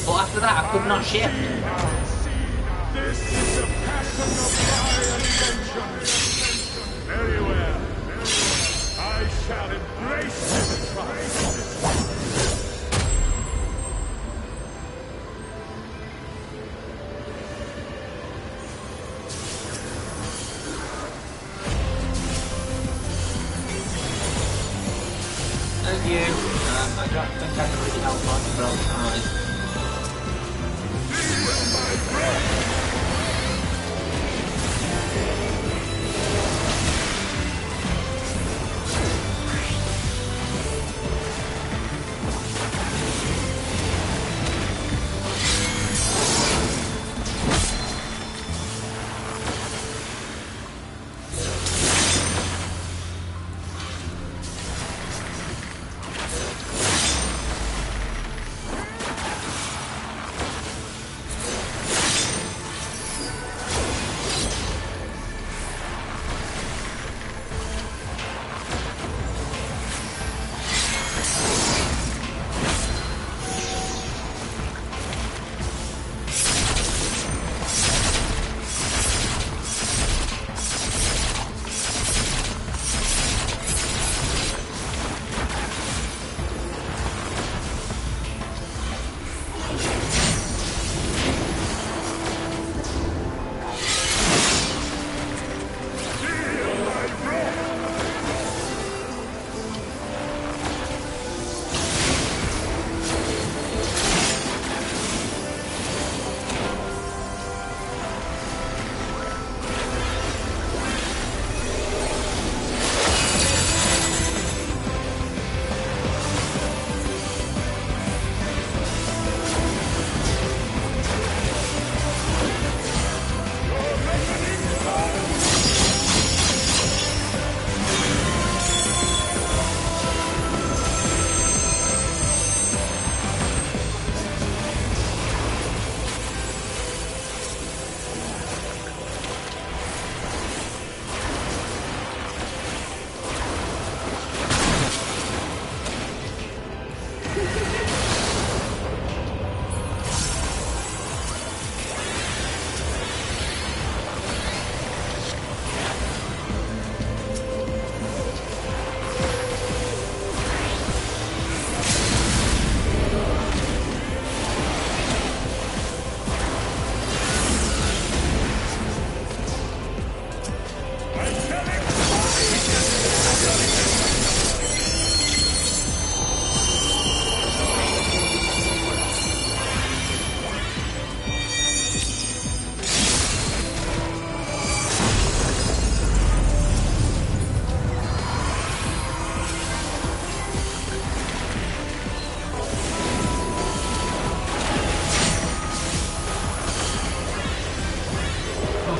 After that, I could not shift. This is the passion of my ascension. Very well. I shall embrace this triumph. Thank you. I don't think I can really help much, but I'll try.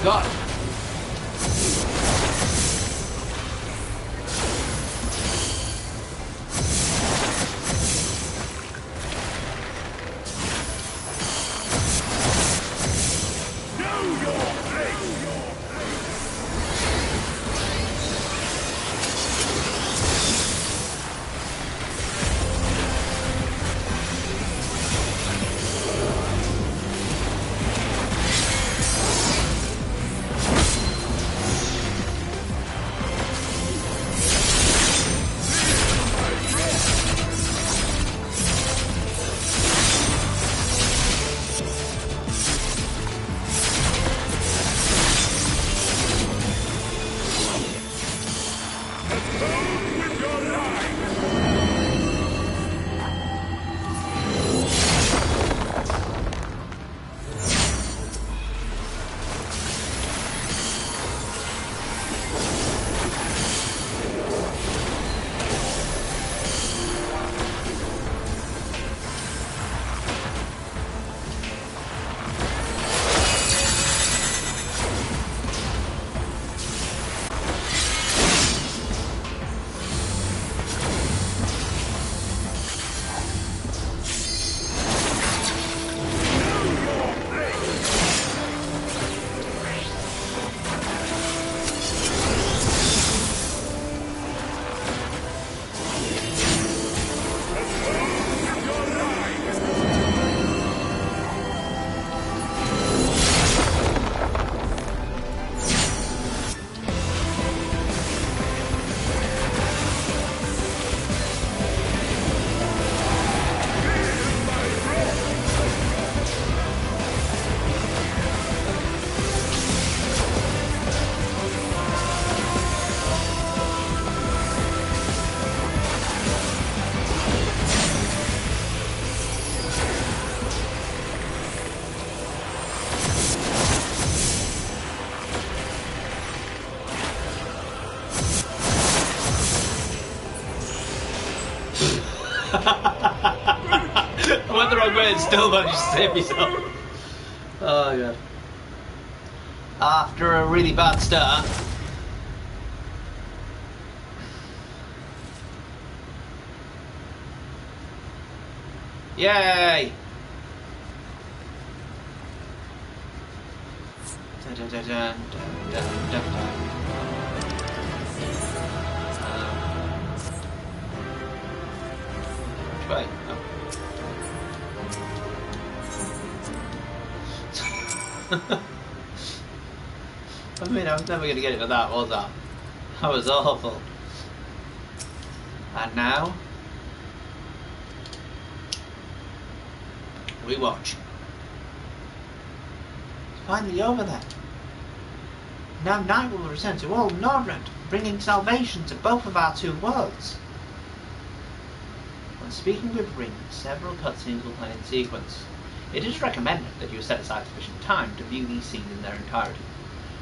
God. still managed to save myself. Oh god. After a really bad start. Yay! Dun, dun, dun, dun, dun, dun, dun. Which way? Oh. I mean, I was never going to get it with that, was I? That was awful. And now, we watch. It's finally over there. Now night will return to all Norrend, bringing salvation to both of our two worlds. When speaking with Ring, several cutscenes will play in sequence. It is recommended that you set aside sufficient time to view these scenes in their entirety.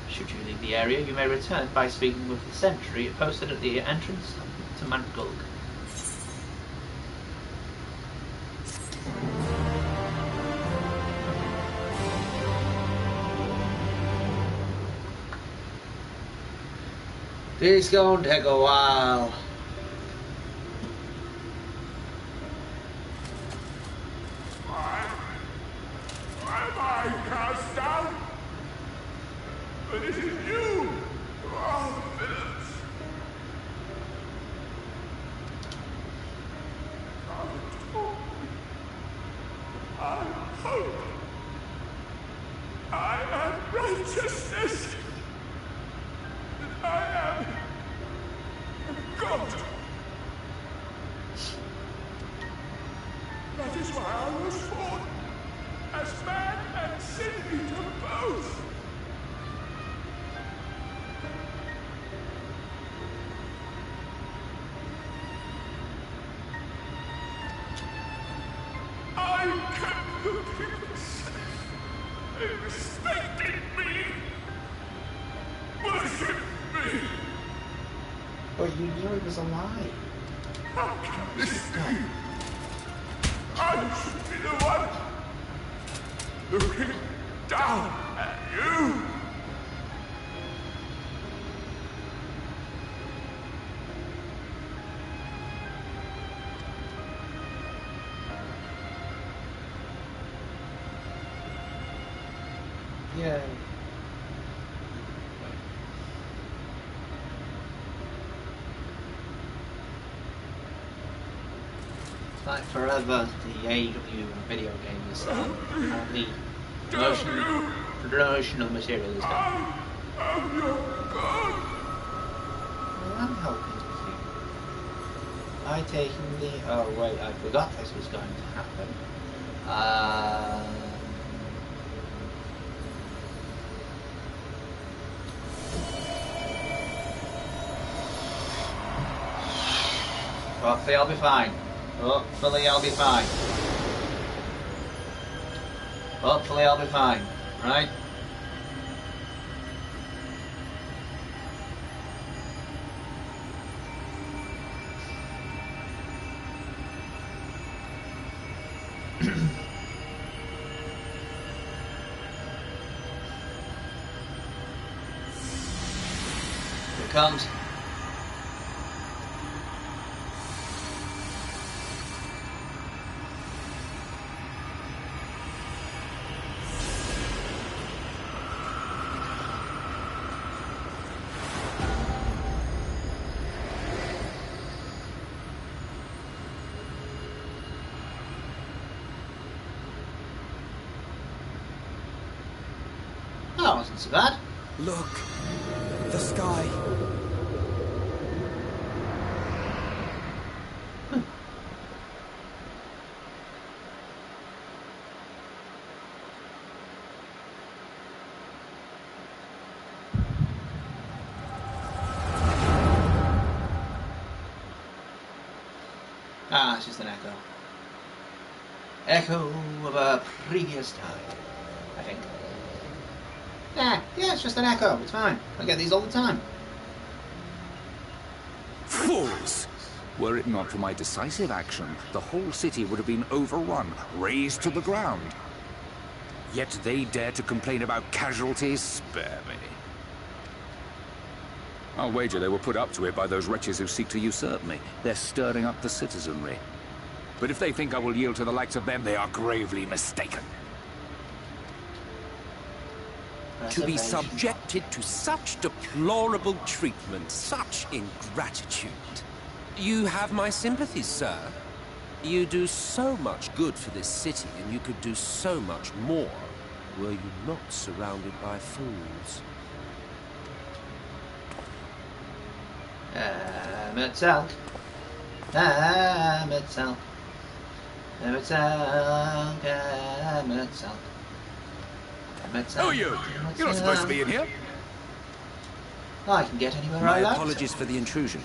Should you leave the area, you may return by speaking with the sentry posted at the entrance to Mantgulg. This gonna take a while. Am I cast down? But it is you who are villains. I hope. I am righteousness. I am God. That is why I was born, as man and sin eater both. I kept the people safe. They respected me. Worship me. But you knew it was a lie. How can this be? I should be the one looking down at you. Yeah. Like forever, the AEW video game is apparently promotional material is done. I'm your God. Well, I'm helping you. By taking the... Oh wait, I forgot this was going to happen. Hopefully I'll be fine. Hopefully I'll be fine. Hopefully I'll be fine, right? Here it comes. That wasn't so bad. Look, the sky. Ah, it's just an echo. Echo of a previous time, I think. Yeah, it's just an echo. It's fine. I get these all the time. Fools! Were it not for my decisive action, the whole city would have been overrun, razed to the ground. Yet they dare to complain about casualties? Spare me. I'll wager they were put up to it by those wretches who seek to usurp me. They're stirring up the citizenry. But if they think I will yield to the likes of them, they are gravely mistaken. To be subjected to such deplorable treatment, such ingratitude. You have my sympathies, sir. You do so much good for this city, and you could do so much more were you not surrounded by fools. Metal. Metal. Who are you? You're not supposed to be in here. I can get anywhere My I like. apologies for the intrusion,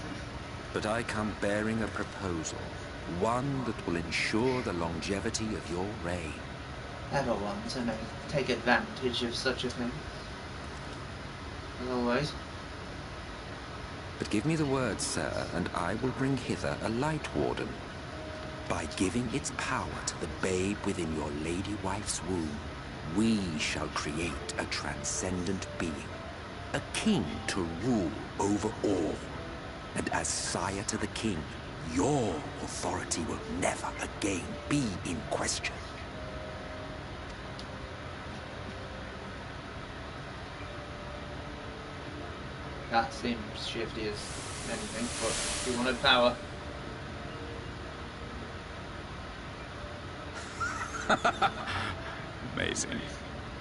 but I come bearing a proposal. One that will ensure the longevity of your reign. Ever one to take advantage of such a thing. As always. But give me the word, sir, and I will bring hither a light warden. By giving its power to the babe within your lady wife's womb, we shall create a transcendent being. A king to rule over all. And as sire to the king, your authority will never again be in question. That seems shifty as anything, but he wanted power. Amazing.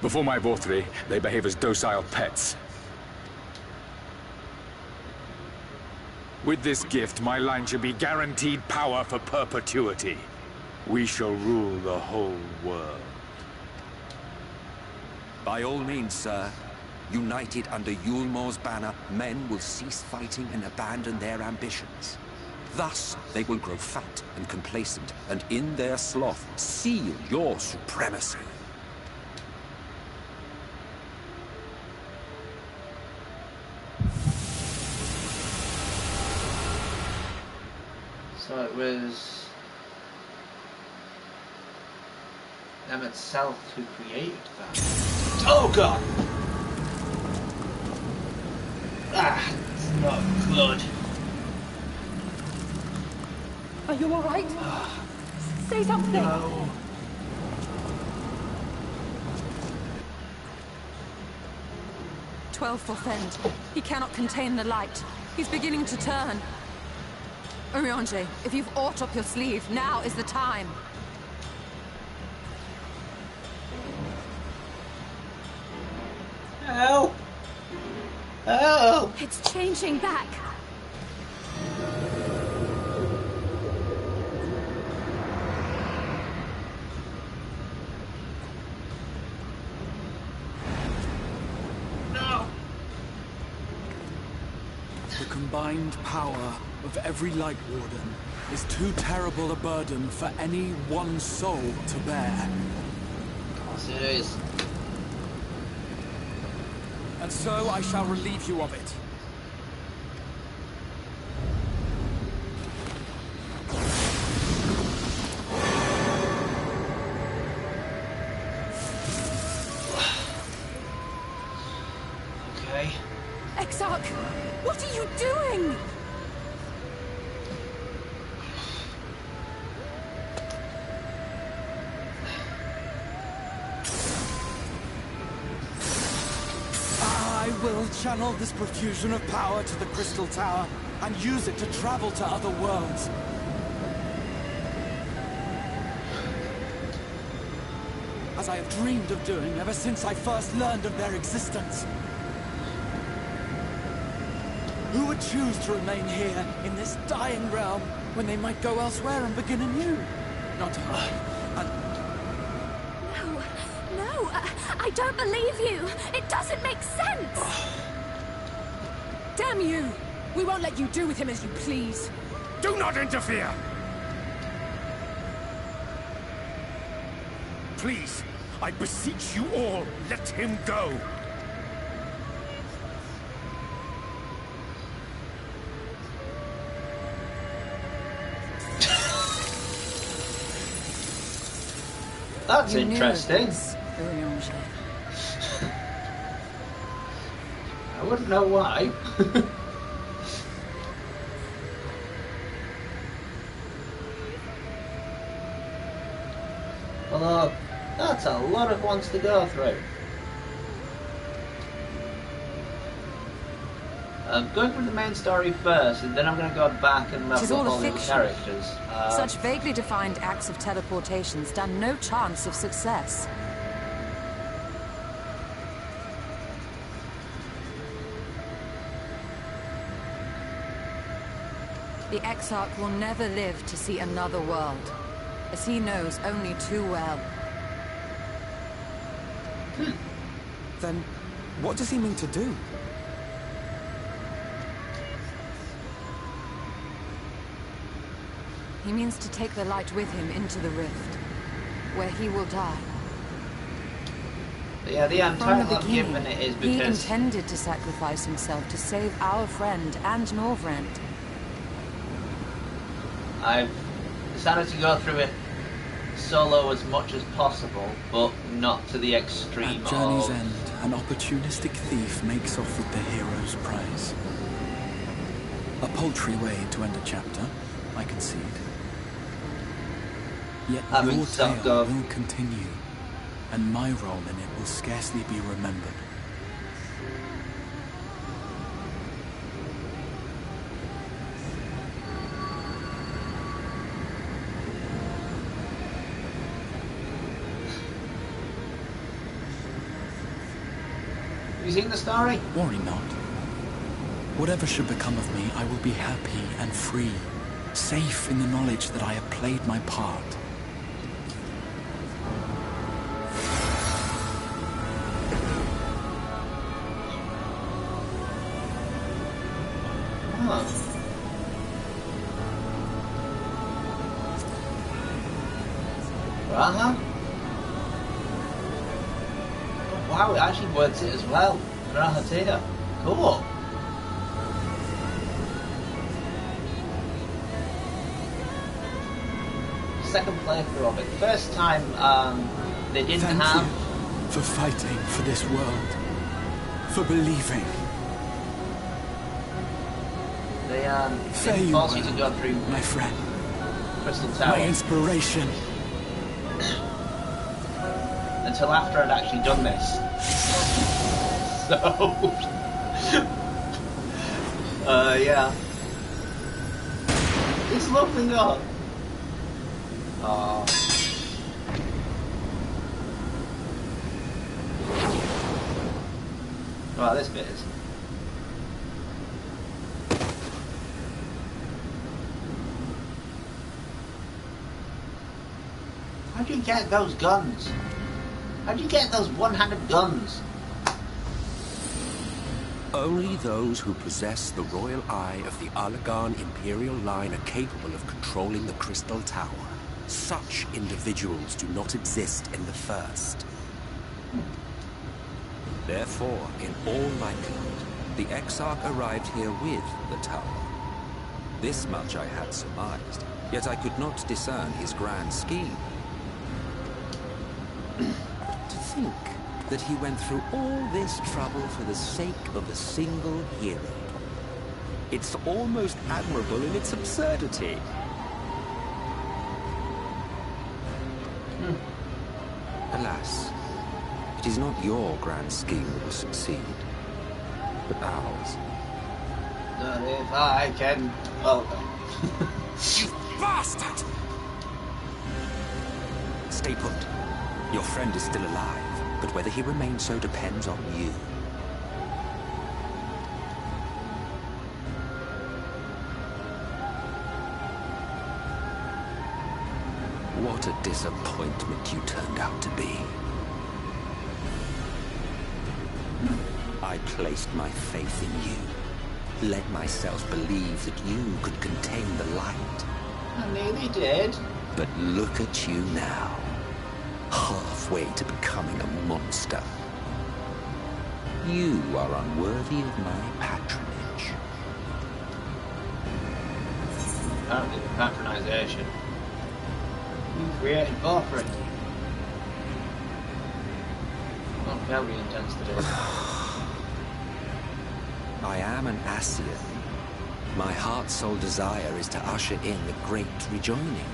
Before my Vortri, they behave as docile pets. With this gift, my line shall be guaranteed power for perpetuity. We shall rule the whole world. By all means, sir. United under Yulmor's banner, men will cease fighting and abandon their ambitions. Thus, they will grow fat and complacent, and in their sloth, seal your supremacy. So it was them itself who created that. Oh god! Ah, it's not good. Are you alright? Say something! No. Fourth End. He cannot contain the light. He's beginning to turn. Urianger, if you've aught up your sleeve, now is the time. Help! Help! It's changing back. No! The combined power of every Light Warden is too terrible a burden for any one soul to bear. Of course it is. And so I shall relieve you of it. Okay. Exarch, what are you doing? I will channel this profusion of power to the Crystal Tower and use it to travel to other worlds. As I have dreamed of doing ever since I first learned of their existence. Who would choose to remain here in this dying realm when they might go elsewhere and begin anew? Not I. No, I don't believe you. It doesn't make sense. Damn you! We won't let you do with him as you please. Do not interfere! Please, I beseech you all, let him go! That's You knew interesting. this, Urianger. I wouldn't know why. Although, that's a lot of ones to go through. Going through the main story first, and then I'm going to go back and level Tis up all a all the fiction. characters. Such vaguely defined acts of teleportation stand no chance of success. The Exarch will never live to see another world, as he knows only too well. Then, what does he mean to do? He means to take the light with him into the rift, where he will die. Yeah, the From title the I've given beginning, it is he because intended to sacrifice himself to save our friend and Norvrend. I've decided to go through it solo as much as possible, but not to the extreme At journey's of... end, an opportunistic thief makes off with the hero's prize. A paltry way to end a chapter, I concede. Yet Having your sucked tale off. will continue, and my role in it will scarcely be remembered. Have you seen the story? Worry not. Whatever should become of me, I will be happy and free, safe in the knowledge that I have played my part. Huh. Uh-huh. Wow, it actually works it as well. Rahatea. Cool. Second playthrough of it. First time, they didn't Thank have... you for fighting for this world, for believing. They, Fare didn't you force you to well, go through my friend, Crystal my Tower inspiration. until after I'd actually done this. So... yeah. It's lovely though. Oh. Right, this bit is. How do you get those guns? How do you get those one-handed guns? Only those who possess the royal eye of the Allagan Imperial line are capable of controlling the Crystal Tower. Such individuals do not exist in the First. Therefore, in all likelihood, the Exarch arrived here with the tower. This much I had surmised, yet I could not discern his grand scheme. To think that he went through all this trouble for the sake of a single hero. It's almost admirable in its absurdity. Alas, it is not your grand scheme that will succeed, but ours. But if I can... Oh. You bastard! Stay put. Your friend is still alive, but whether he remains so depends on you. What a disappointment you turned out to be. I placed my faith in you, led myself believe that you could contain the light. I nearly did. But look at you now, halfway to becoming a monster. You are unworthy of my patronage. Apparently, patronization. You created Barfred. Very intense today. I am an Asian. My heart's sole desire is to usher in the great rejoining.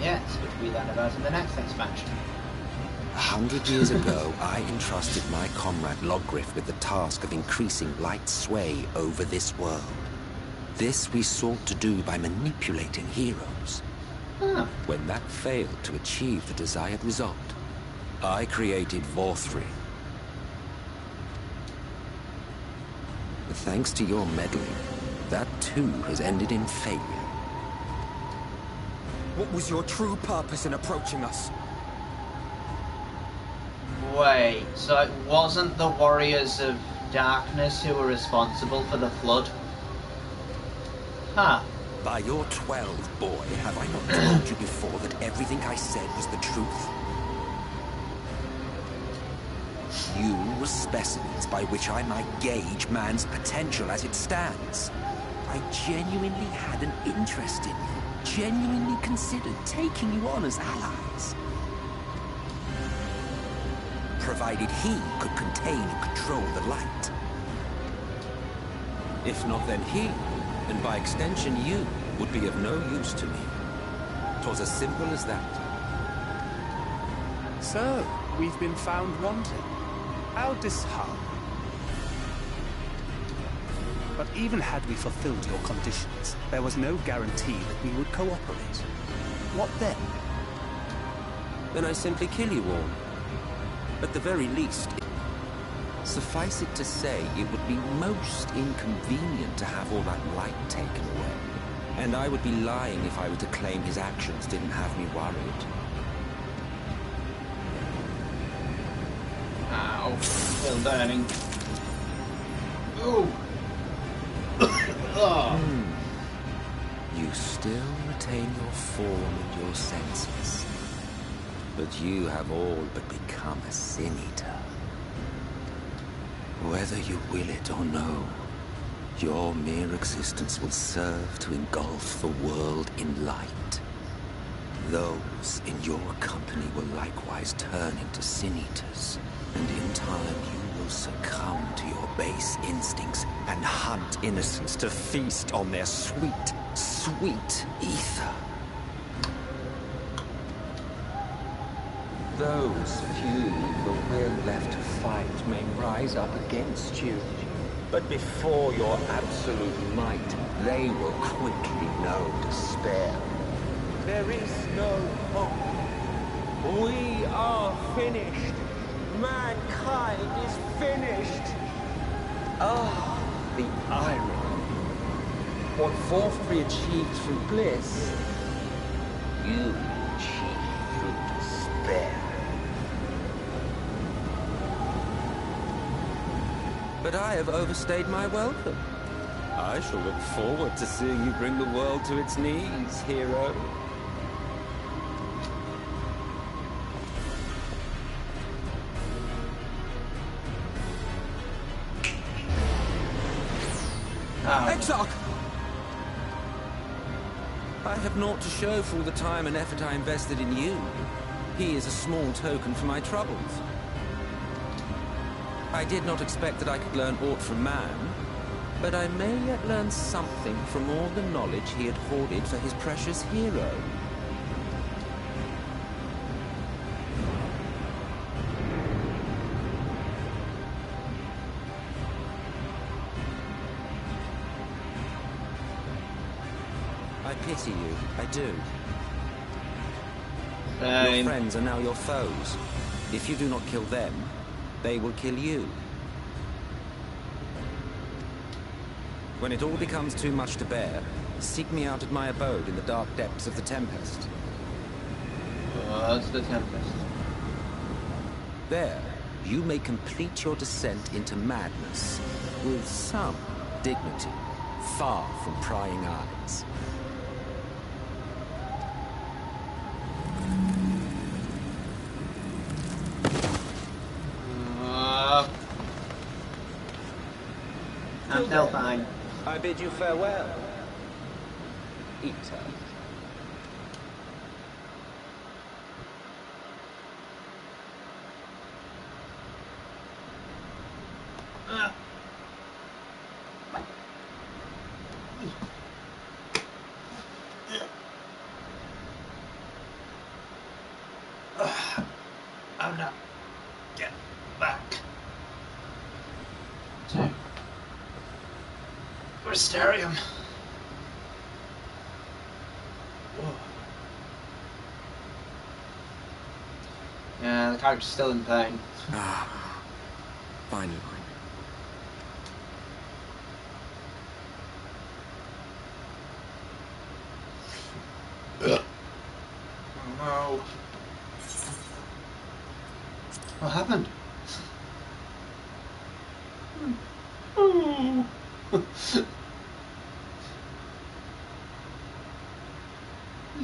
Yes, which we learn about in the next expansion. 100 years ago, I entrusted my comrade Logriff with the task of increasing light's sway over this world. This we sought to do by manipulating heroes. Huh. When that failed to achieve the desired result, I created Vorthri. Thanks to your meddling, that too has ended in failure. What was your true purpose in approaching us? Wait, so it wasn't the Warriors of Darkness who were responsible for the flood? Huh. By your 12, boy, have I not told you before that everything I said was the truth? You were specimens by which I might gauge man's potential as it stands. I genuinely had an interest in you, genuinely considered taking you on as allies. Provided he could contain and control the light. If not, then he, and by extension you, would be of no use to me. 'Twas as simple as that. So, we've been found wanting. How disheartening. But even had we fulfilled your conditions, there was no guarantee that we would cooperate. What then? Then I simply kill you all. At the very least, suffice it to say, it would be most inconvenient to have all that light taken away. And I would be lying if I were to claim his actions didn't have me worried. Ow. Still burning. Ooh. Oh. You still retain your form and your senses. But you have all but become a Sin Eater. Whether you will it or no, your mere existence will serve to engulf the world in light. Those in your company will likewise turn into Sin Eaters, and in time you will succumb to your base instincts and hunt innocents to feast on their sweet, sweet ether. Those few the will left to fight may rise up against you, but before your absolute might, they will quickly know despair. There is no hope. We are finished. Mankind is finished. Ah, the irony. What Vorthri achieved through bliss, you achieved through despair. But I have overstayed my welcome. I shall look forward to seeing you bring the world to its knees, hero. Exarch! I have naught to show for all the time and effort I invested in you. He is a small token for my troubles. I did not expect that I could learn aught from man, but I may yet learn something from all the knowledge he had hoarded for his precious hero. I pity you, I do. Your friends are now your foes. If you do not kill them, they will kill you. When it all becomes too much to bear, seek me out at my abode in the dark depths of the Tempest. What's the Tempest? There, you may complete your descent into madness with some dignity, far from prying eyes. I'm still fine. I bid you farewell, Eater. I'm not get back to Mysterium. Yeah, the character's still in pain. Finally. Oh no. What happened? Oh.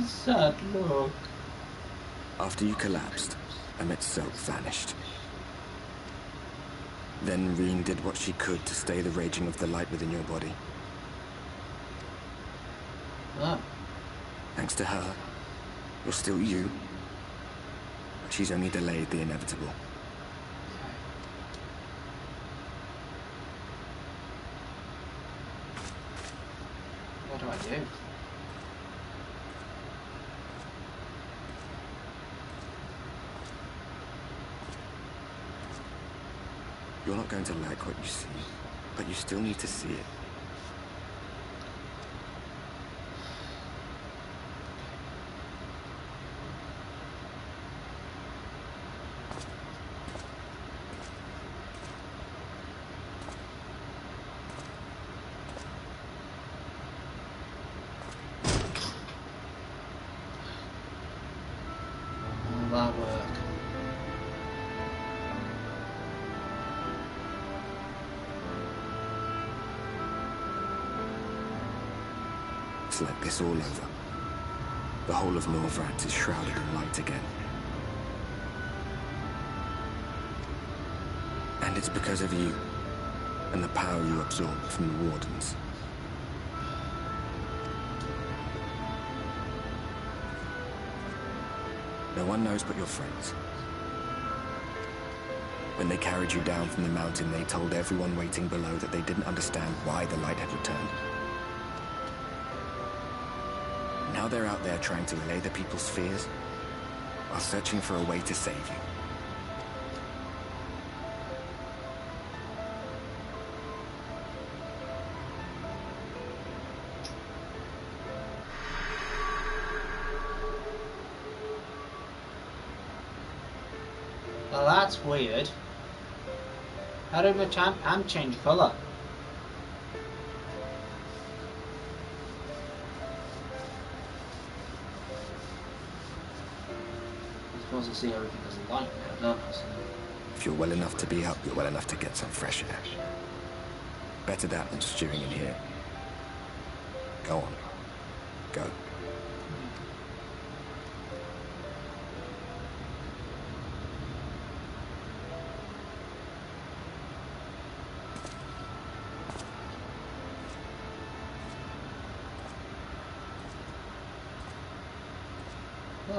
Sad look. After you collapsed, Emmet's self vanished. Then Reen did what she could to stay the raging of the light within your body. Oh. Thanks to her, you're still you. But she's only delayed the inevitable. What do I do? You're not going to like what you see, but you still need to see it. Will that work? It's like this all over. The whole of Norvrats is shrouded in light again. And it's because of you, and the power you absorbed from the Wardens. No one knows but your friends. When they carried you down from the mountain, they told everyone waiting below that they didn't understand why the light had returned. Now they're out there trying to allay the people's fears, while searching for a way to save you. Well, that's weird. How did my hand change colour? I suppose I see everything as a light now, don't I? So If you're well enough to be up, you're well enough to get some fresh air. Better that than stewing in here. Go on. Go.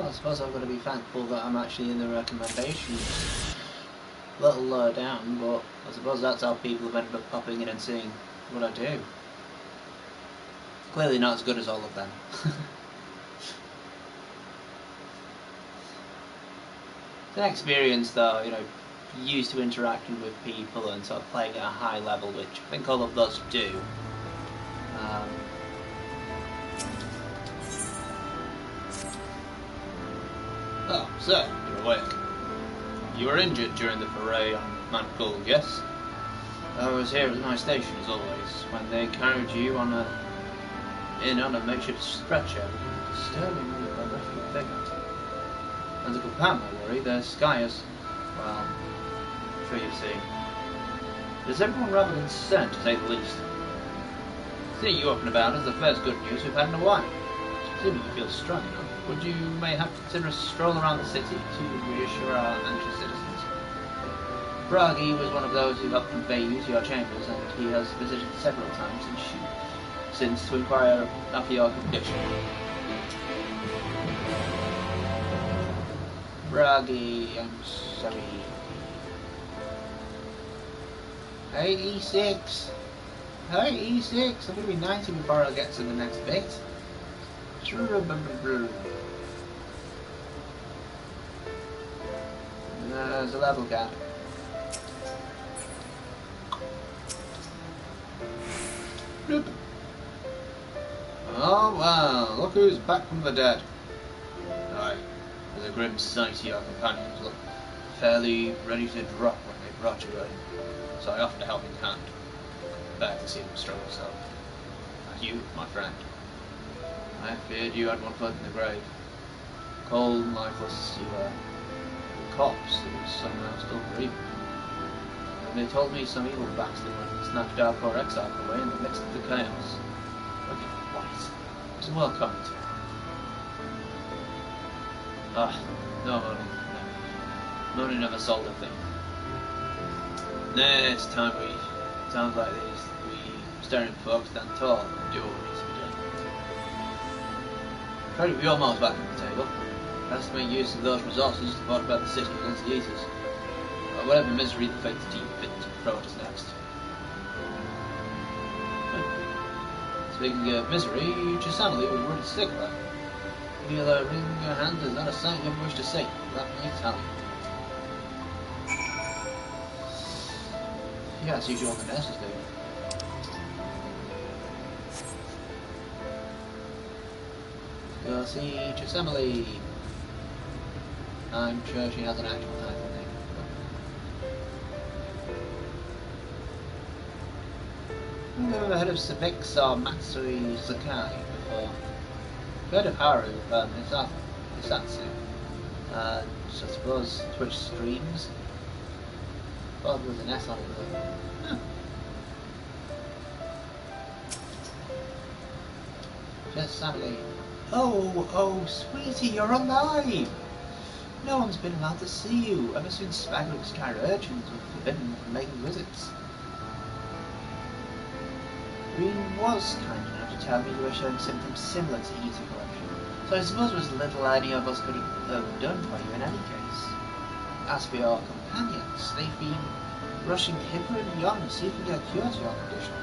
well, I suppose I've got to be thankful that I'm actually in the recommendations. A little lower down, but I suppose that's how people have ended up popping in and seeing what I do. Clearly not as good as all of them. It's an experience though, you know, used to interacting with people and sort of playing at a high level, which I think all of us do. Oh, sir, you're awake. You were injured during the foray on Mount Gold, yes? I was here at my station as always, when they carried you on a makeshift stretcher with a disturbingly horrific figure. And to compound my worry, the sky is, well, I'm sure you've seen. There's everyone rather concerned, to say the least. Seeing you up and about is the first good news we've had in a while. Assuming you feel strong enough, would you mayhap consider a stroll around the city to reassure our anxious citizens? Bragi was one of those who helped convey you to your chambers, and he has visited several times since to inquire after your condition. Bragi, I'm sorry. 86. 86. I'm gonna be 90 before I get to the next bit. There's a level cap. Bloop. Oh wow, look who's back from the dead. Aye, with a grim sight, your companions look fairly ready to drop when they brought you in, so I offered a helping hand. Glad to see them struggle so. And you, my friend, I feared you had one foot in the grave. Cold and lifeless you were, a corpse that was somehow still breathing. And they told me some evil bastard went and snatched our poor exile away in the midst of the chaos. Looking white. It was well coming to. Ah, no money. No. Money never sold a thing. Next time times like these, we staring folks stand tall and do what needs to be done. Try to be almost back on the table. Has to make use of those resources to fortify the city against the eaters. Or whatever misery the fates deem fit to throw at us next. Speaking of misery, Chisamali was really sick there. Feel her wring your hand is not a sight you ever wish to see. Let me tell you. Yeah, it's usually all the nurses do. Go see Chisamali. I'm sure she has an actual title name. I've never heard of Savix or Matsui Sakai before. I've heard of Haru, Isatsu. I suppose Twitch streams. Thought there was an S on it though. Huh. Chisamali. Oh, sweetie, you're alive! No one's been allowed to see you ever since Spagrick's tried urchins were forbidden from making visits. Green was kind enough to tell me you were showing symptoms similar to eater corruption, so I suppose there was little any of us could have done for you in any case. As for your companions, they've been rushing hither and yon to see if we can get a cure to your condition.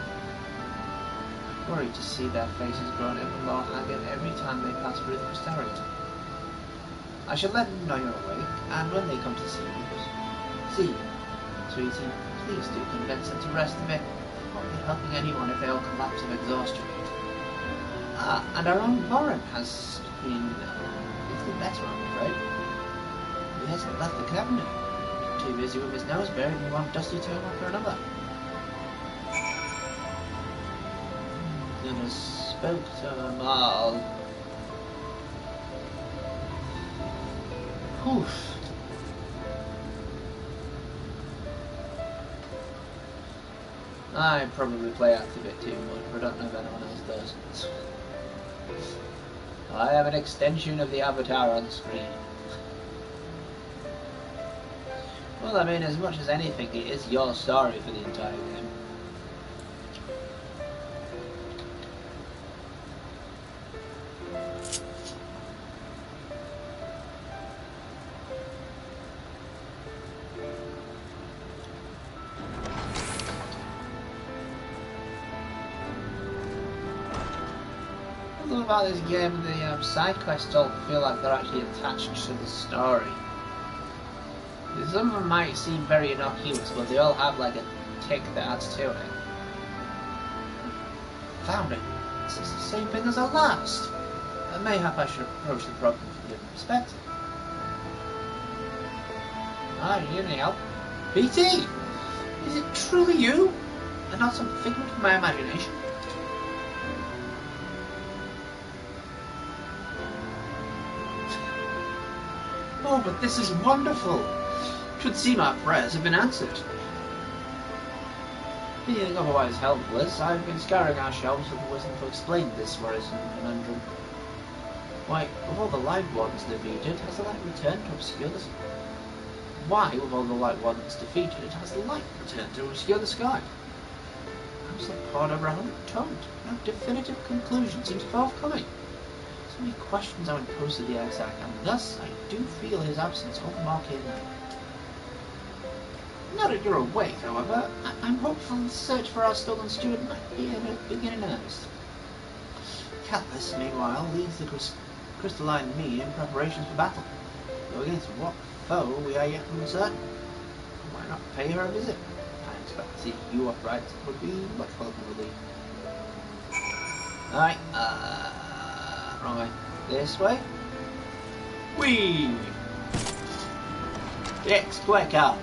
Worried to see their faces grown ever more haggard every time they pass through the crystarium. I shall let them know you're awake, and when they come to see you, sweetie, please do convince them to rest a bit. It won't be helping anyone if they all collapse of exhaustion. And our own Warren has been little better, I'm afraid. He hasn't left the cabinet. Too busy with his nose buried in one dusty tomb after another. Then I spoke to him all. Oof. I probably play act a bit too much, but I don't know if anyone else does. I am an extension of the avatar on the screen. Well, I mean, as much as anything, it is your story for the entire game. About this game, the side quests all feel like they're actually attached to the story. Some of them might seem very innocuous, but they all have like a tick that adds to it. Found it. It's the same thing as our last. Mayhap I should approach the problem from a different perspective. Ah, you need any help? BT! Is it truly you? And not some figment of my imagination? Oh, but this is wonderful! Should seem our prayers have been answered. Feeling otherwise helpless, I've been scouring our shelves for the wisdom to explain this worrisome conundrum. Why, with all the light ones defeated, has the light returned to obscure the... Why, with all the light ones defeated, has the light returned to obscure the sky? I'm so poured over 100 tomes. No definitive conclusion seems forthcoming. So many questions are imposed to the exarch, and thus I do feel his absence all the more keenly. Now that you're awake, however, I'm hopeful the search for our stolen steward might begin in earnest. Cutlass, meanwhile, leads the crystalline me in preparations for battle. Though against what foe we are yet uncertain. Why not pay her a visit? I expect to see you upright would be much welcome relief. Alright, wrong way. This way. Whee! Yes, quick up.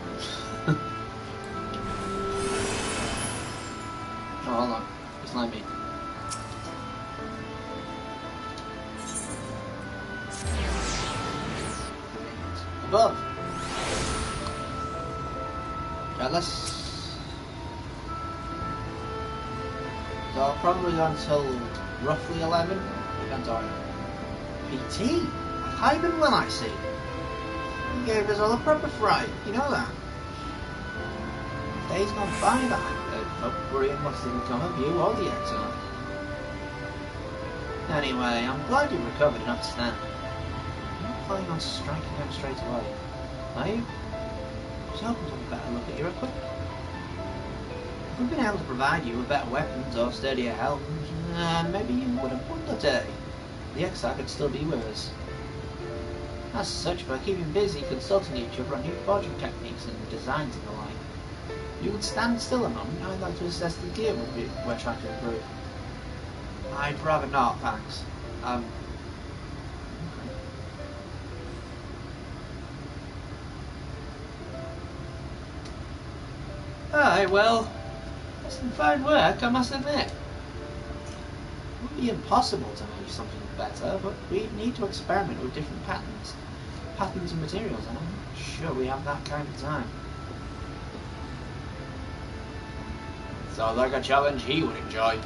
Oh, hold on. It's not me. Above. Jealous. So I'll probably go until roughly 11. Depends on PT. Hyben when I see. He gave us all a proper fright. You know that. Days gone by that folk worrying what's to become of you or the exile. Anyway, I'm glad you've recovered enough to stand. You're not planning on striking out straight away, are you? I was hoping to have a better look at your equipment. If we'd been able to provide you with better weapons or steadier help, maybe you would have won the day. The exile could still be with us. As such, by keeping busy consulting each other on new forging techniques and designs and the like, you would stand still a moment. I'd like to assess the gear we're trying to improve. I'd rather not, thanks. Okay. Aye, well, that's some fine work, I must admit. It would be impossible to make something better, but we need to experiment with different patterns and materials, and I'm not sure we have that kind of time. Sounds like a challenge he would enjoy.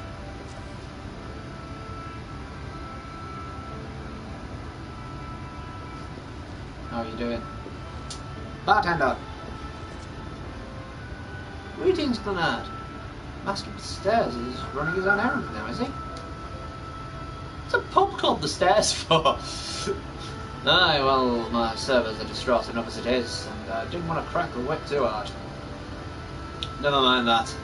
How are you doing? Bartender! Greetings, Glenard. Master of the Stairs is running his own errands now, is he? What's a pub called the Stairs for? Aye, well, my servers are distraught enough as it is, and I didn't want to crack the whip too hard. Never mind that.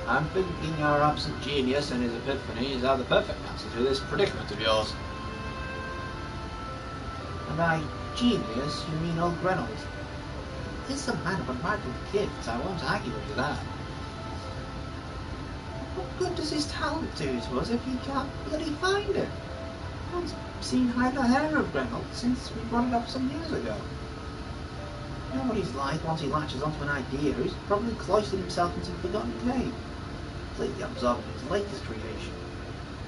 I'm thinking our absent genius and his epiphanies are the perfect answer to this predicament of yours. And by genius, you mean old Reynolds? He's a man of unrivaled gifts, I won't argue with that. What good does his talent do to us if he can't bloody find it? No one's seen hide or hair of Reynolds since we brought it up some years ago. You know what he's like once he latches onto an idea. He's probably cloistered himself into a forgotten cave, completely absorbed in his latest creation.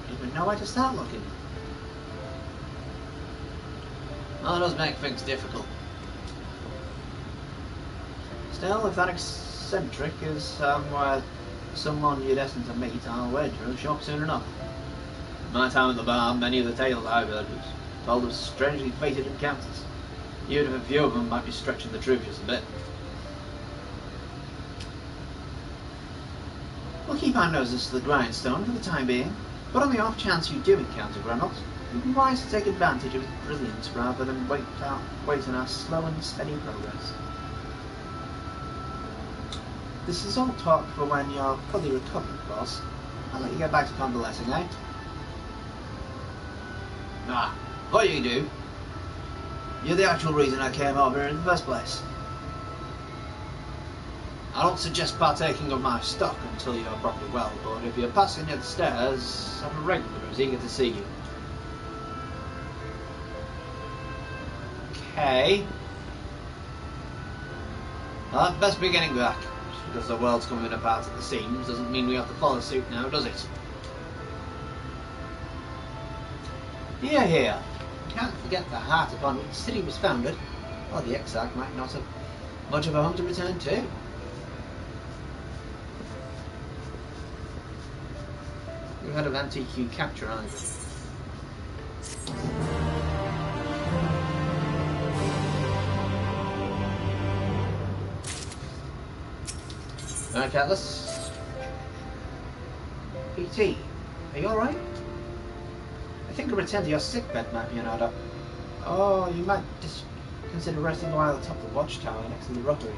Don't even know where to start looking. Well, it does make things difficult. Still, if that eccentric is someone you're destined to meet, I'll wager he'll show up soon enough. In my time at the bar, many of the tales I've heard was told of strangely fated encounters. Even if a few of them might be stretching the truth just a bit. We'll keep our noses to the grindstone for the time being, but on the off chance you do encounter Reynolds, you'd be wise to take advantage of his brilliance rather than wait on our slow and steady progress. This is all talk for when you're fully recovered, boss. I'll let you get back to convalescing, eh? Ah, what you do? You're the actual reason I came over here in the first place. I don't suggest partaking of my stock until you're properly well, but if you're passing near the stairs, I'm a regular who's eager to see you. Okay. Well, I'd best be getting back. Just because the world's coming apart at the seams doesn't mean we have to follow suit now, does it? Here. Can't forget the heart upon which the city was founded, or the exarch might not have much of a home to return to. We've had an anti-Q capture, aren't we? Alright, Atlas. PT, are you alright? I think a return to your sickbed might be an order. Oh, you might just consider resting a while atop the watchtower next to the rookery.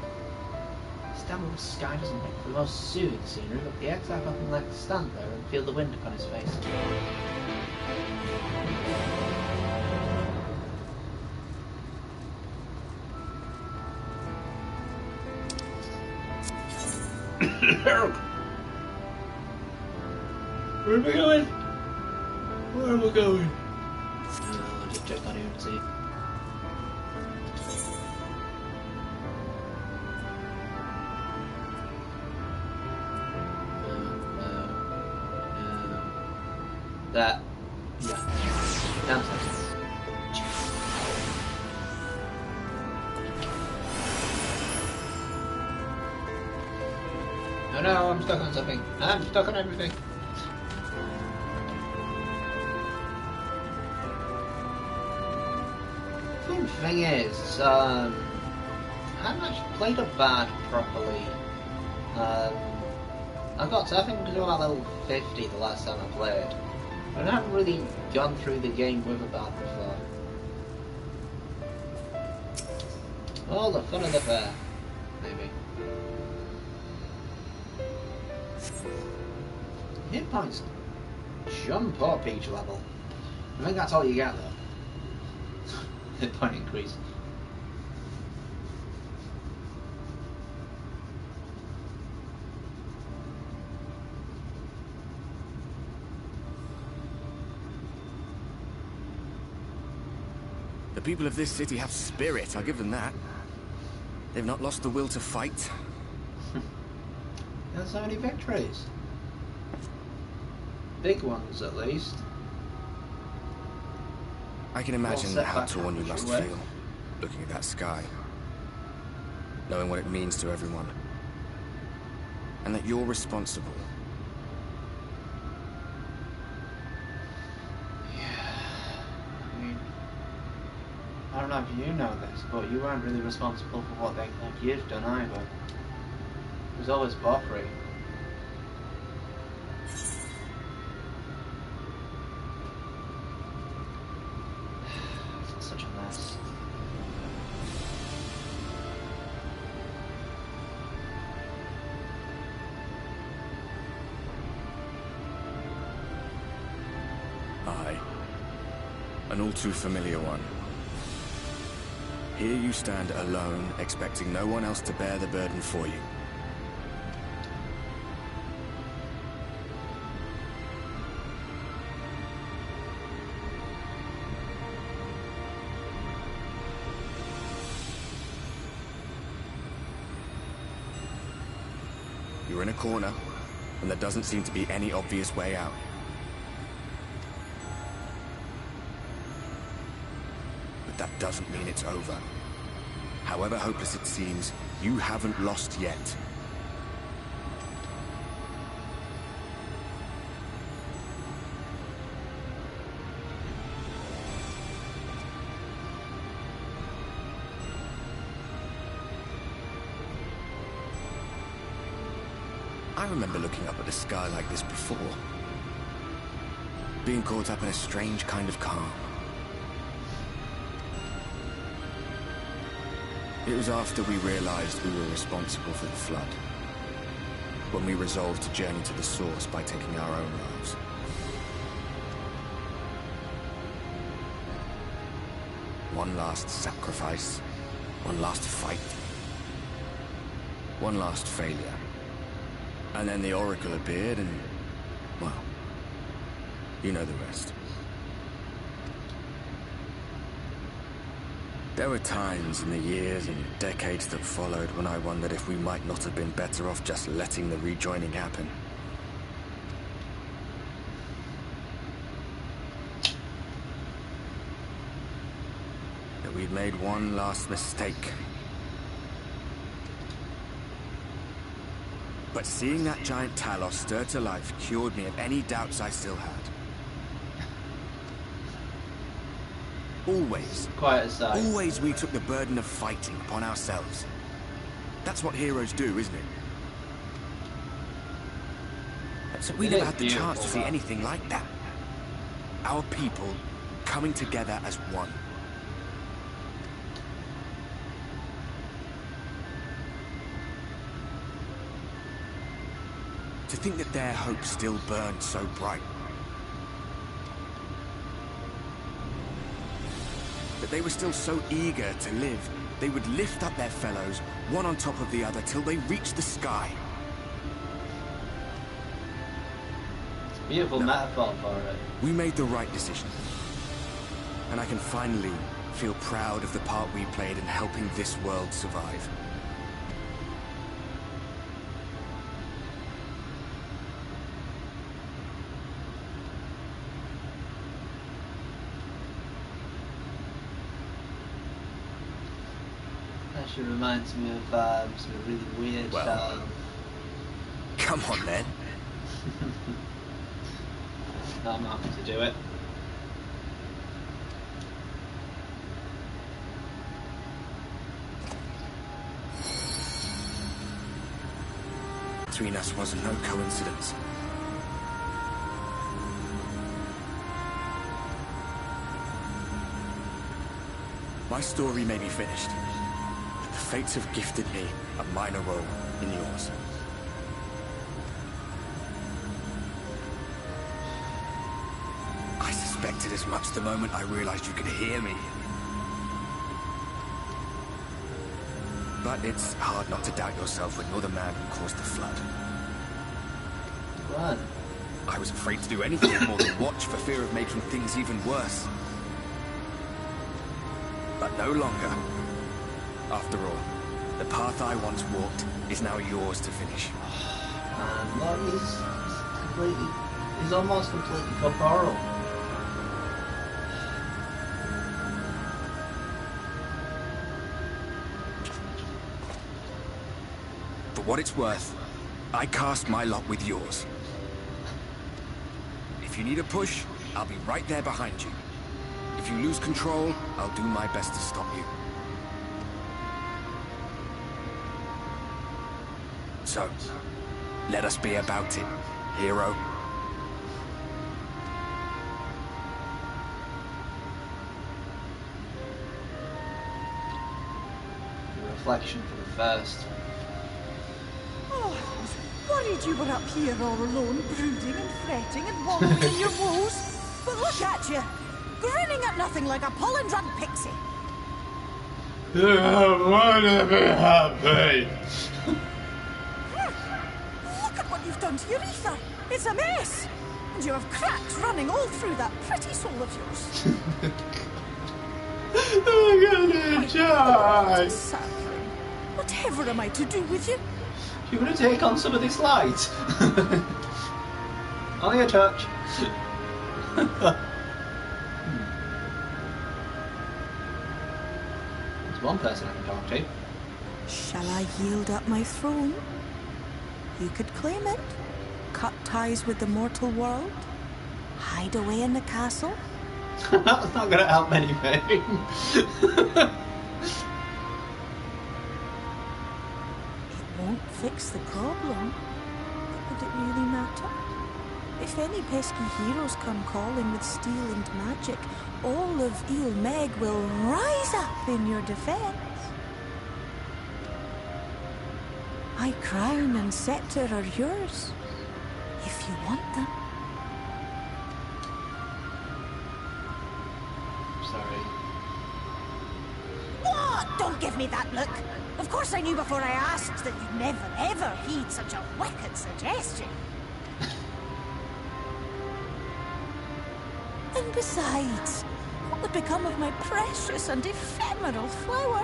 understand the sky doesn't make for the most soothing scenery, but the exile often likes to stand there and feel the wind upon his face. Where are we going? Where are we going? I'll just check on here and see. That. Yeah. Downstairs. Oh no, I'm stuck on something. I'm stuck on everything. Fun thing is, I haven't actually played a bard properly. I got to, I think, to about level 50 the last time I played. But I haven't really gone through the game with a bard before. All the fun of the fair, maybe. Hit points jump up each level. I think that's all you get though. Hit point increase. The people of this city have spirit, I'll give them that. They've not lost the will to fight. There's so many victories. Big ones, at least. I can imagine how torn you must feel, looking at that sky. Knowing what it means to everyone. And that you're responsible. I don't know if you know this, but you weren't really responsible for what they think you've done either. It was always Bokri. It's such a mess. Aye. An all too familiar one. Here you stand alone, expecting no one else to bear the burden for you. You're in a corner, and there doesn't seem to be any obvious way out. That doesn't mean it's over. However hopeless it seems, you haven't lost yet. I remember looking up at the sky like this before. Being caught up in a strange kind of calm. It was after we realized we were responsible for the flood. When we resolved to journey to the source by taking our own lives. One last sacrifice. One last fight. One last failure. And then the Oracle appeared and, well, you know the rest. There were times in the years and decades that followed when I wondered if we might not have been better off just letting the rejoining happen. That we'd made one last mistake. But seeing that giant Talos stir to life cured me of any doubts I still had. Always. Quiet aside. Always we took the burden of fighting upon ourselves. That's what heroes do, isn't it? So we never had the chance to see anything like that. Our people coming together as one. To think that their hope still burned so bright. That they were still so eager to live, they would lift up their fellows, one on top of the other, till they reached the sky. Beautiful metaphor for it. We made the right decision. And I can finally feel proud of the part we played in helping this world survive. Actually reminds me of some really weird Come on then. No, I'm not going to do it. Between us wasn't no coincidence. My story may be finished, but the fates have gifted me a minor role in yours. I suspected as much the moment I realized you could hear me. But it's hard not to doubt yourself when you're the man who caused the flood. Run. I was afraid to do anything more than watch for fear of making things even worse. But no longer. After all, the path I once walked is now yours to finish. Man, look, he's almost completely corporal. For what it's worth, I cast my lot with yours. If you need a push, I'll be right there behind you. If you lose control, I'll do my best to stop you. So, let us be about it, hero. The reflection for the first. Oh, I was worried you were up here all alone, brooding and fretting and wallowing in your woes. But look at you, grinning at nothing like a pollen-drunk pixie. I wanna be happy. Look at what you've done to your ether. It's a mess. And you have cracks running all through that pretty soul of yours. I'm gonna die. Sapling, whatever am I to do with you? You're gonna take on some of this light. Only a touch. There's one person I can talk to. Shall I yield up my throne? You could claim it, cut ties with the mortal world, hide away in the castle. That's not gonna help anything. Won't fix the problem. Would it really matter? If any pesky heroes come calling with steel and magic, all of Il Meg will rise up in your defense. My crown and scepter are yours, if you want them. Sorry. What? Don't give me that look. Of course I knew before I asked that you'd never ever heed such a wicked suggestion. And besides, what would become of my precious and ephemeral flower?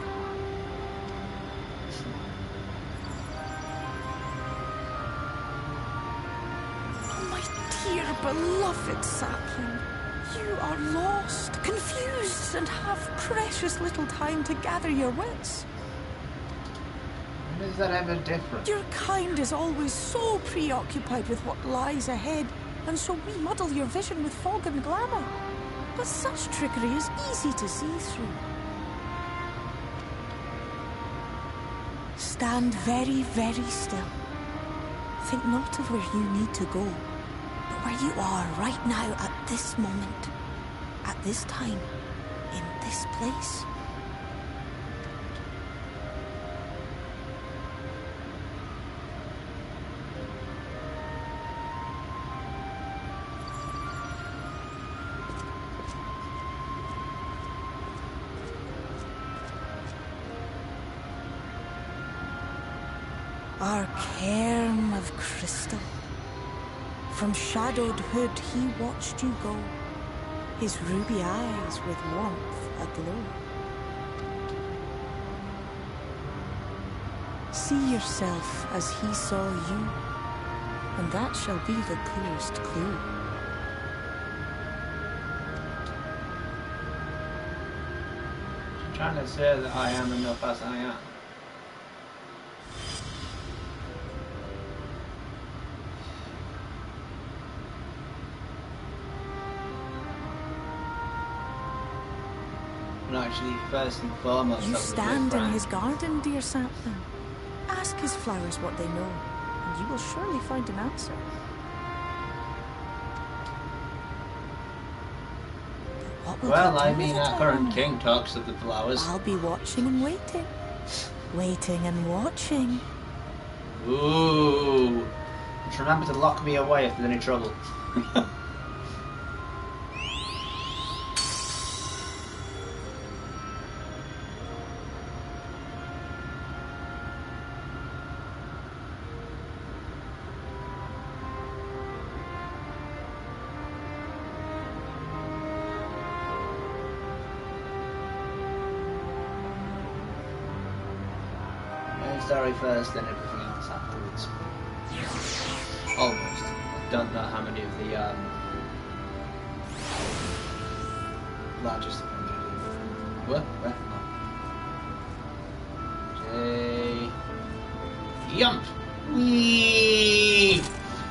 Oh, my dear beloved sapling, you are lost, confused, and have precious little time to gather your wits. When is that ever different? Your kind is always so preoccupied with what lies ahead, and so we muddle your vision with fog and glamour. But such trickery is easy to see through. Stand very, very still. Think not of where you need to go, but where you are right now at this moment, at this time, in this place. our cairn of crystal. From shadowed hood he watched you go, his ruby eyes with warmth aglow. See yourself as he saw you, and that shall be the clearest clue. She's trying to say that I am enough as I am. But actually, first and foremost, You stand in his garden, dear sapling. Ask his flowers what they know, and you will surely find an answer. Well, I mean, our current king talks of the flowers. I'll be watching and waiting. Waiting and watching. Ooh. Just remember to lock me away if there's any trouble. Story first, then everything else afterwards. Almost. I don't know how many of the largest Avengers. What? Yump! Wee!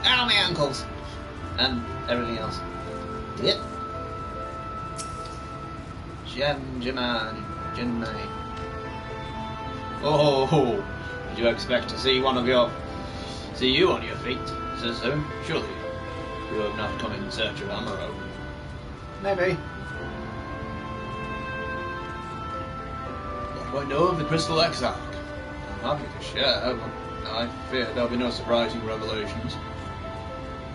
Ow, my ankles! And everything else. Yep. Jemai. Oh! Did you expect to see you on your feet so soon? Surely you have not come in search of Amaro. Maybe. What do I know of the Crystal Exarch? I'm happy to share, but I fear there'll be no surprising revelations.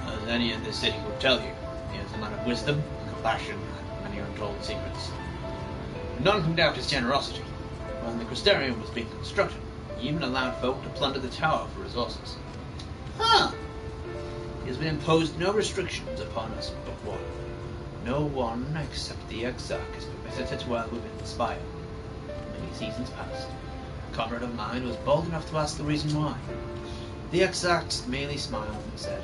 As any in this city will tell you, he is a man of wisdom, compassion, and many untold secrets. None can doubt his generosity. When the Crystarium was being constructed, he even allowed folk to plunder the tower for resources. Huh! He has imposed no restrictions upon us but one. No one except the Exarch is permitted to dwell within the spire. Many seasons past, a comrade of mine was bold enough to ask the reason why. The Exarch merely smiled and said,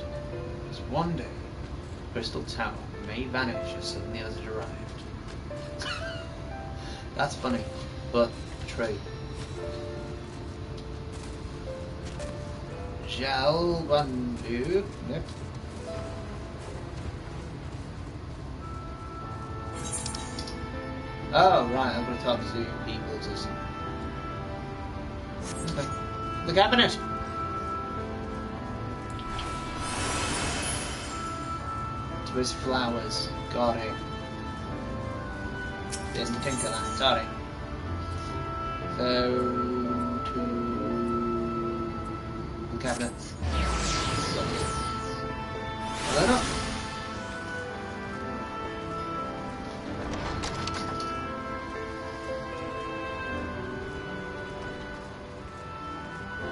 "Because one day, the Crystal Tower may vanish as suddenly as it arrived." That's funny, but true. Shall one do? Yep. Oh, right, I'm going to talk to people to some. Okay. The cabinet! To his flowers. Got it. Didn't think of that, sorry. So, to the cabinet. Well enough.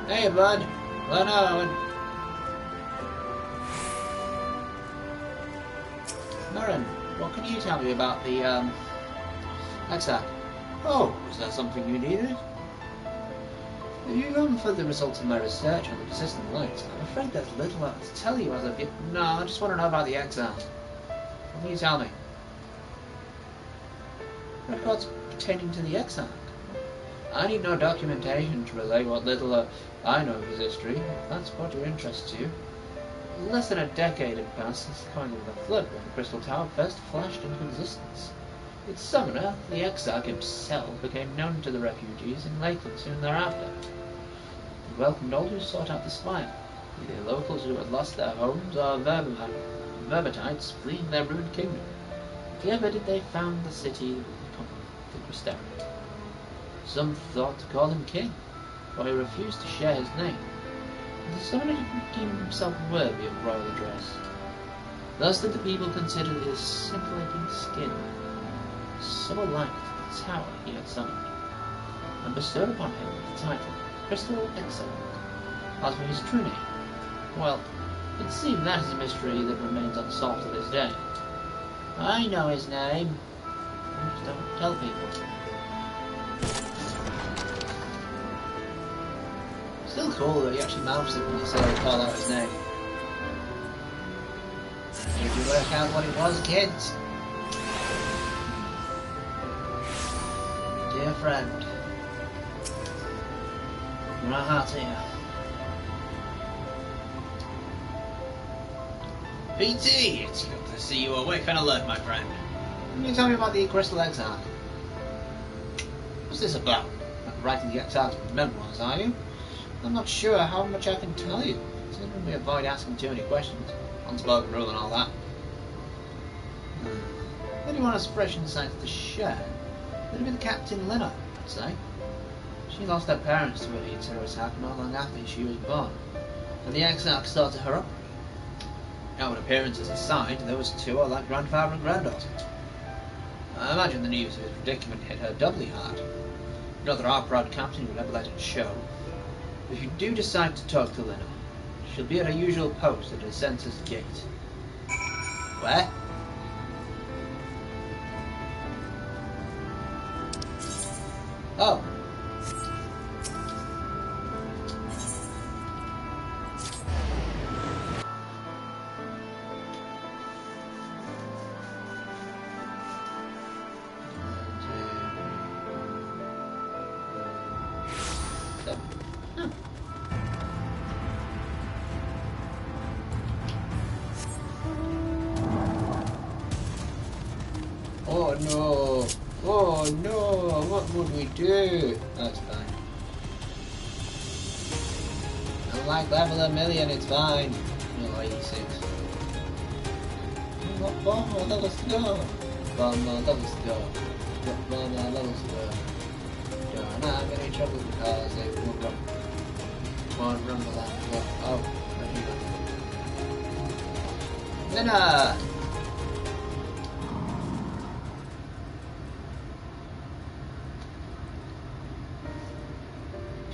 Hey, bud. Well, no, Owen. Norrin, what can you tell me about the, Exarch? Oh, was that something you needed? Have you gone for the results of my research on the persistent lights? I'm afraid there's little else to tell you as of yet. No, I just want to know about the Exarch. What can you tell me? Records pertaining to the Exarch. I need no documentation to relay what little I know of his history, if that's what interests you. Less than a decade had passed since the coming of the flood when the Crystal Tower first flashed into existence. Its summoner, the Exarch himself, became known to the refugees in Lakeland soon thereafter. He welcomed all who sought out the spire, be they locals who had lost their homes or Verbatites fleeing their ruined kingdom. Clever did they found the city that would become the Crystarium. Some thought to call him king, for he refused to share his name, and the summoner didn't deem himself worthy of royal address. Thus did the people consider his scintillating skin so alike to the tower he had summoned, and bestowed upon him the title Crystal Exarch, As for his true name, well, it seems that is a mystery that remains unsolved to this day. I know his name. I just don't tell people. Still cool that he actually mouths it when you say call out his name. Did you work out what it was, kids? Dear friend, my heart's here. PT, it's good to see you awake and alert, my friend. Can you tell me about the Crystal Exarch? What's this about? Not writing the Exarch's memoirs, are you? I'm not sure how much I can tell you, considering we avoid asking too many questions. Unspoken rule and all that. Anyone has fresh insights to share? It'd be the Captain Lina, I'd say. She lost her parents to a terrorist attack not long after she was born, and the Exarch started her up. Now, when appearances aside, those two are like grandfather and granddaughter. I imagine the news of his predicament hit her doubly hard. Not that our proud captain would ever let it show. If you do decide to talk to Lina, she'll be at her usual post at the census gate. Where? Oh. Oh no! Oh no! What would we do? That's fine. Unlike level 1,000,000, it's fine. No, 86. We've got 4 more levels to go. 4 more levels to go. 4 more levels to go. Don't have any trouble because they won't run. Won't run the last one. Oh, right here. Lina!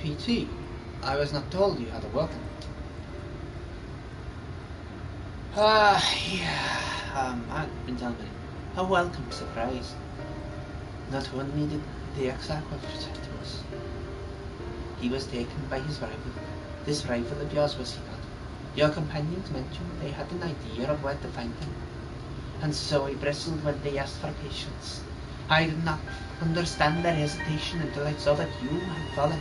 PT, I was not told you had a welcome. I've been telling me. A welcome surprise. Not only did the Exarch was returned to us, he was taken by his rival. This rival of yours was he not? Your companions mentioned they had an idea of where to find him, and so I bristled when they asked for patience. I did not understand their hesitation until I saw that you had fallen.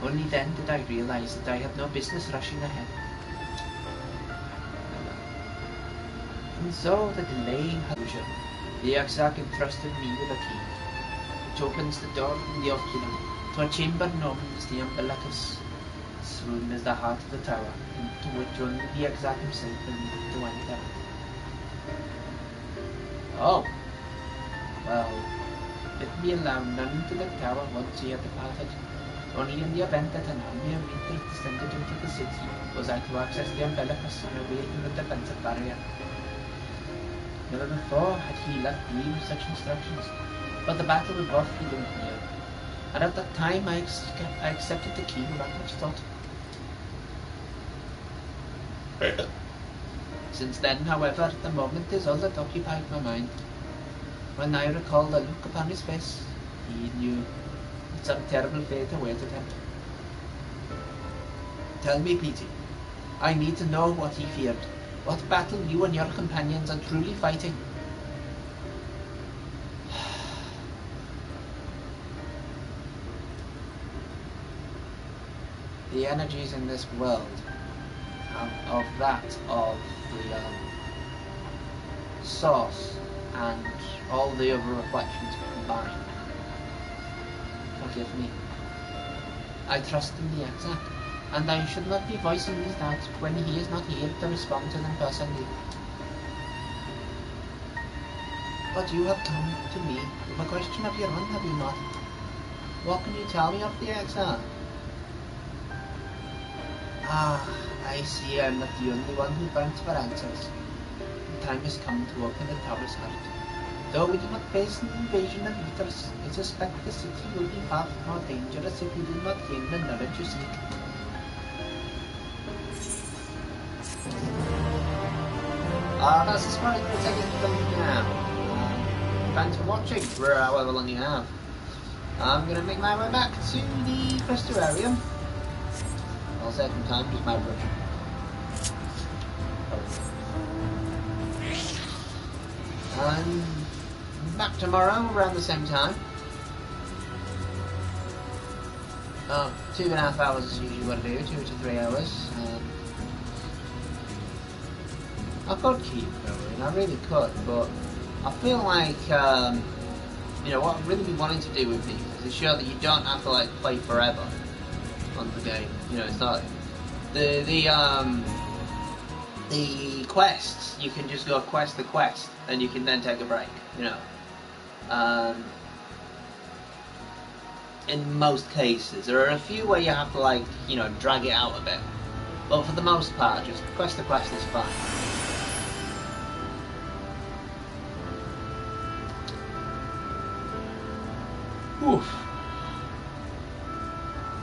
Only then did I realize that I had no business rushing ahead. And so the delay had closure. The Exarch entrusted me with a key, which opens the door from the oculum to a chamber known as the Umbilicus. This room is the heart of the tower, into which only the Exarch himself permitted to enter. Oh. Well, let me allow none to the tower once he had departed. Only in the event that an army of Winter descended into the city was I to access the Umbilicus and await in the defensive barrier. Never before had he left me with such instructions, but the battle with Voth he didn't hear, and at that time I accepted the key without much thought. Since then, however, the moment is all that occupied my mind. When I recalled the look upon his face, he knew that some terrible fate awaited him. Tell me, Petey, I need to know what he feared. What battle you and your companions are truly fighting. The energies in this world, of the source and all the other reflections combined. Forgive me. I trust in the Exarch, and I should not be voicing these doubts when he is not here to respond to them personally. But you have come to me with a question of your own, have you not? What can you tell me of the Exarch? Ah, I see I am not the only one who burns for answers. The time has come to open the tower's heart. Though we do not face an invasion of Ethers, I suspect the city will be far more dangerous if we do not gain the knowledge you seek. That's as far as I'm going to take it for now. Thanks for watching for however long you have. I'm going to make my way back to the Crystarium. I'll save some time, just my brush. I'm back tomorrow around the same time. 2.5 hours is usually what I do, 2 to 3 hours. I could keep going, I really could, but I feel like, you know, what I'd really be wanting to do with these is ensure that you don't have to, like, play forever on the game. You know, it's not... The quests, you can just go quest to quest, and you can then take a break, you know. In most cases. There are a few where you have to, like, you know, drag it out a bit. But for the most part, just quest to quest is fine. Oof.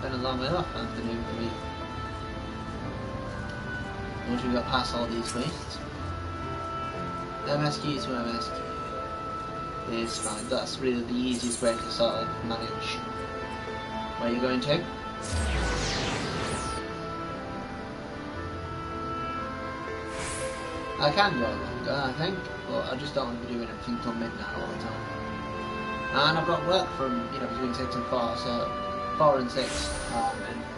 Been a long enough afternoon for me. Once we got past all these quests. MSQ to MSQ. It's fine. That's really the easiest way to sort of manage. Where are you going to? I can go longer, I think, but I just don't want to be doing everything till midnight all the time. And I've got work from, you know, between 6 and 4, so 4 and 6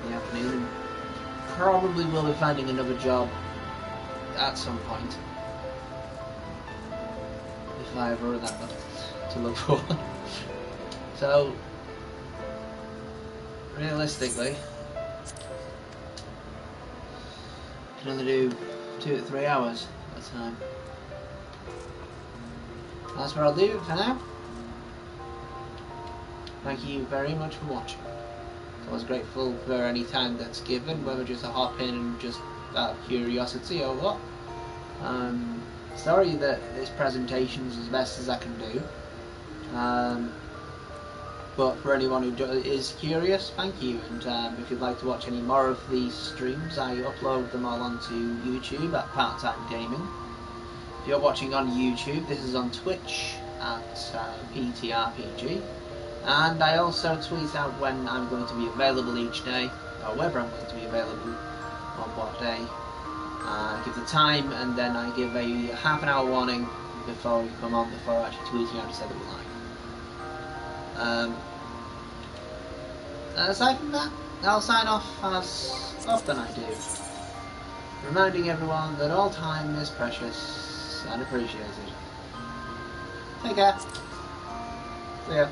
in the afternoon. Probably will be finding another job at some point. If I ever remember to look for one. So, realistically, I can only do 2 to 3 hours at a time. That's what I'll do for now. Thank you very much for watching. I was grateful for any time that's given, whether just a hop in and just out of curiosity or what. Sorry that this presentation is as best as I can do. But for anyone who is curious, thank you. And if you'd like to watch any more of these streams, I upload them all onto YouTube at Part-Time Gaming. If you're watching on YouTube, this is on Twitch at PTRPG. And I also tweet out when I'm going to be available each day, or whether I'm going to be available on what day. I give the time, and then I give a half-an-hour warning before we come on, before actually tweeting out to say that we're live. Aside from that, I'll sign off as often I do, reminding everyone that all time is precious and appreciated. Take care. See ya.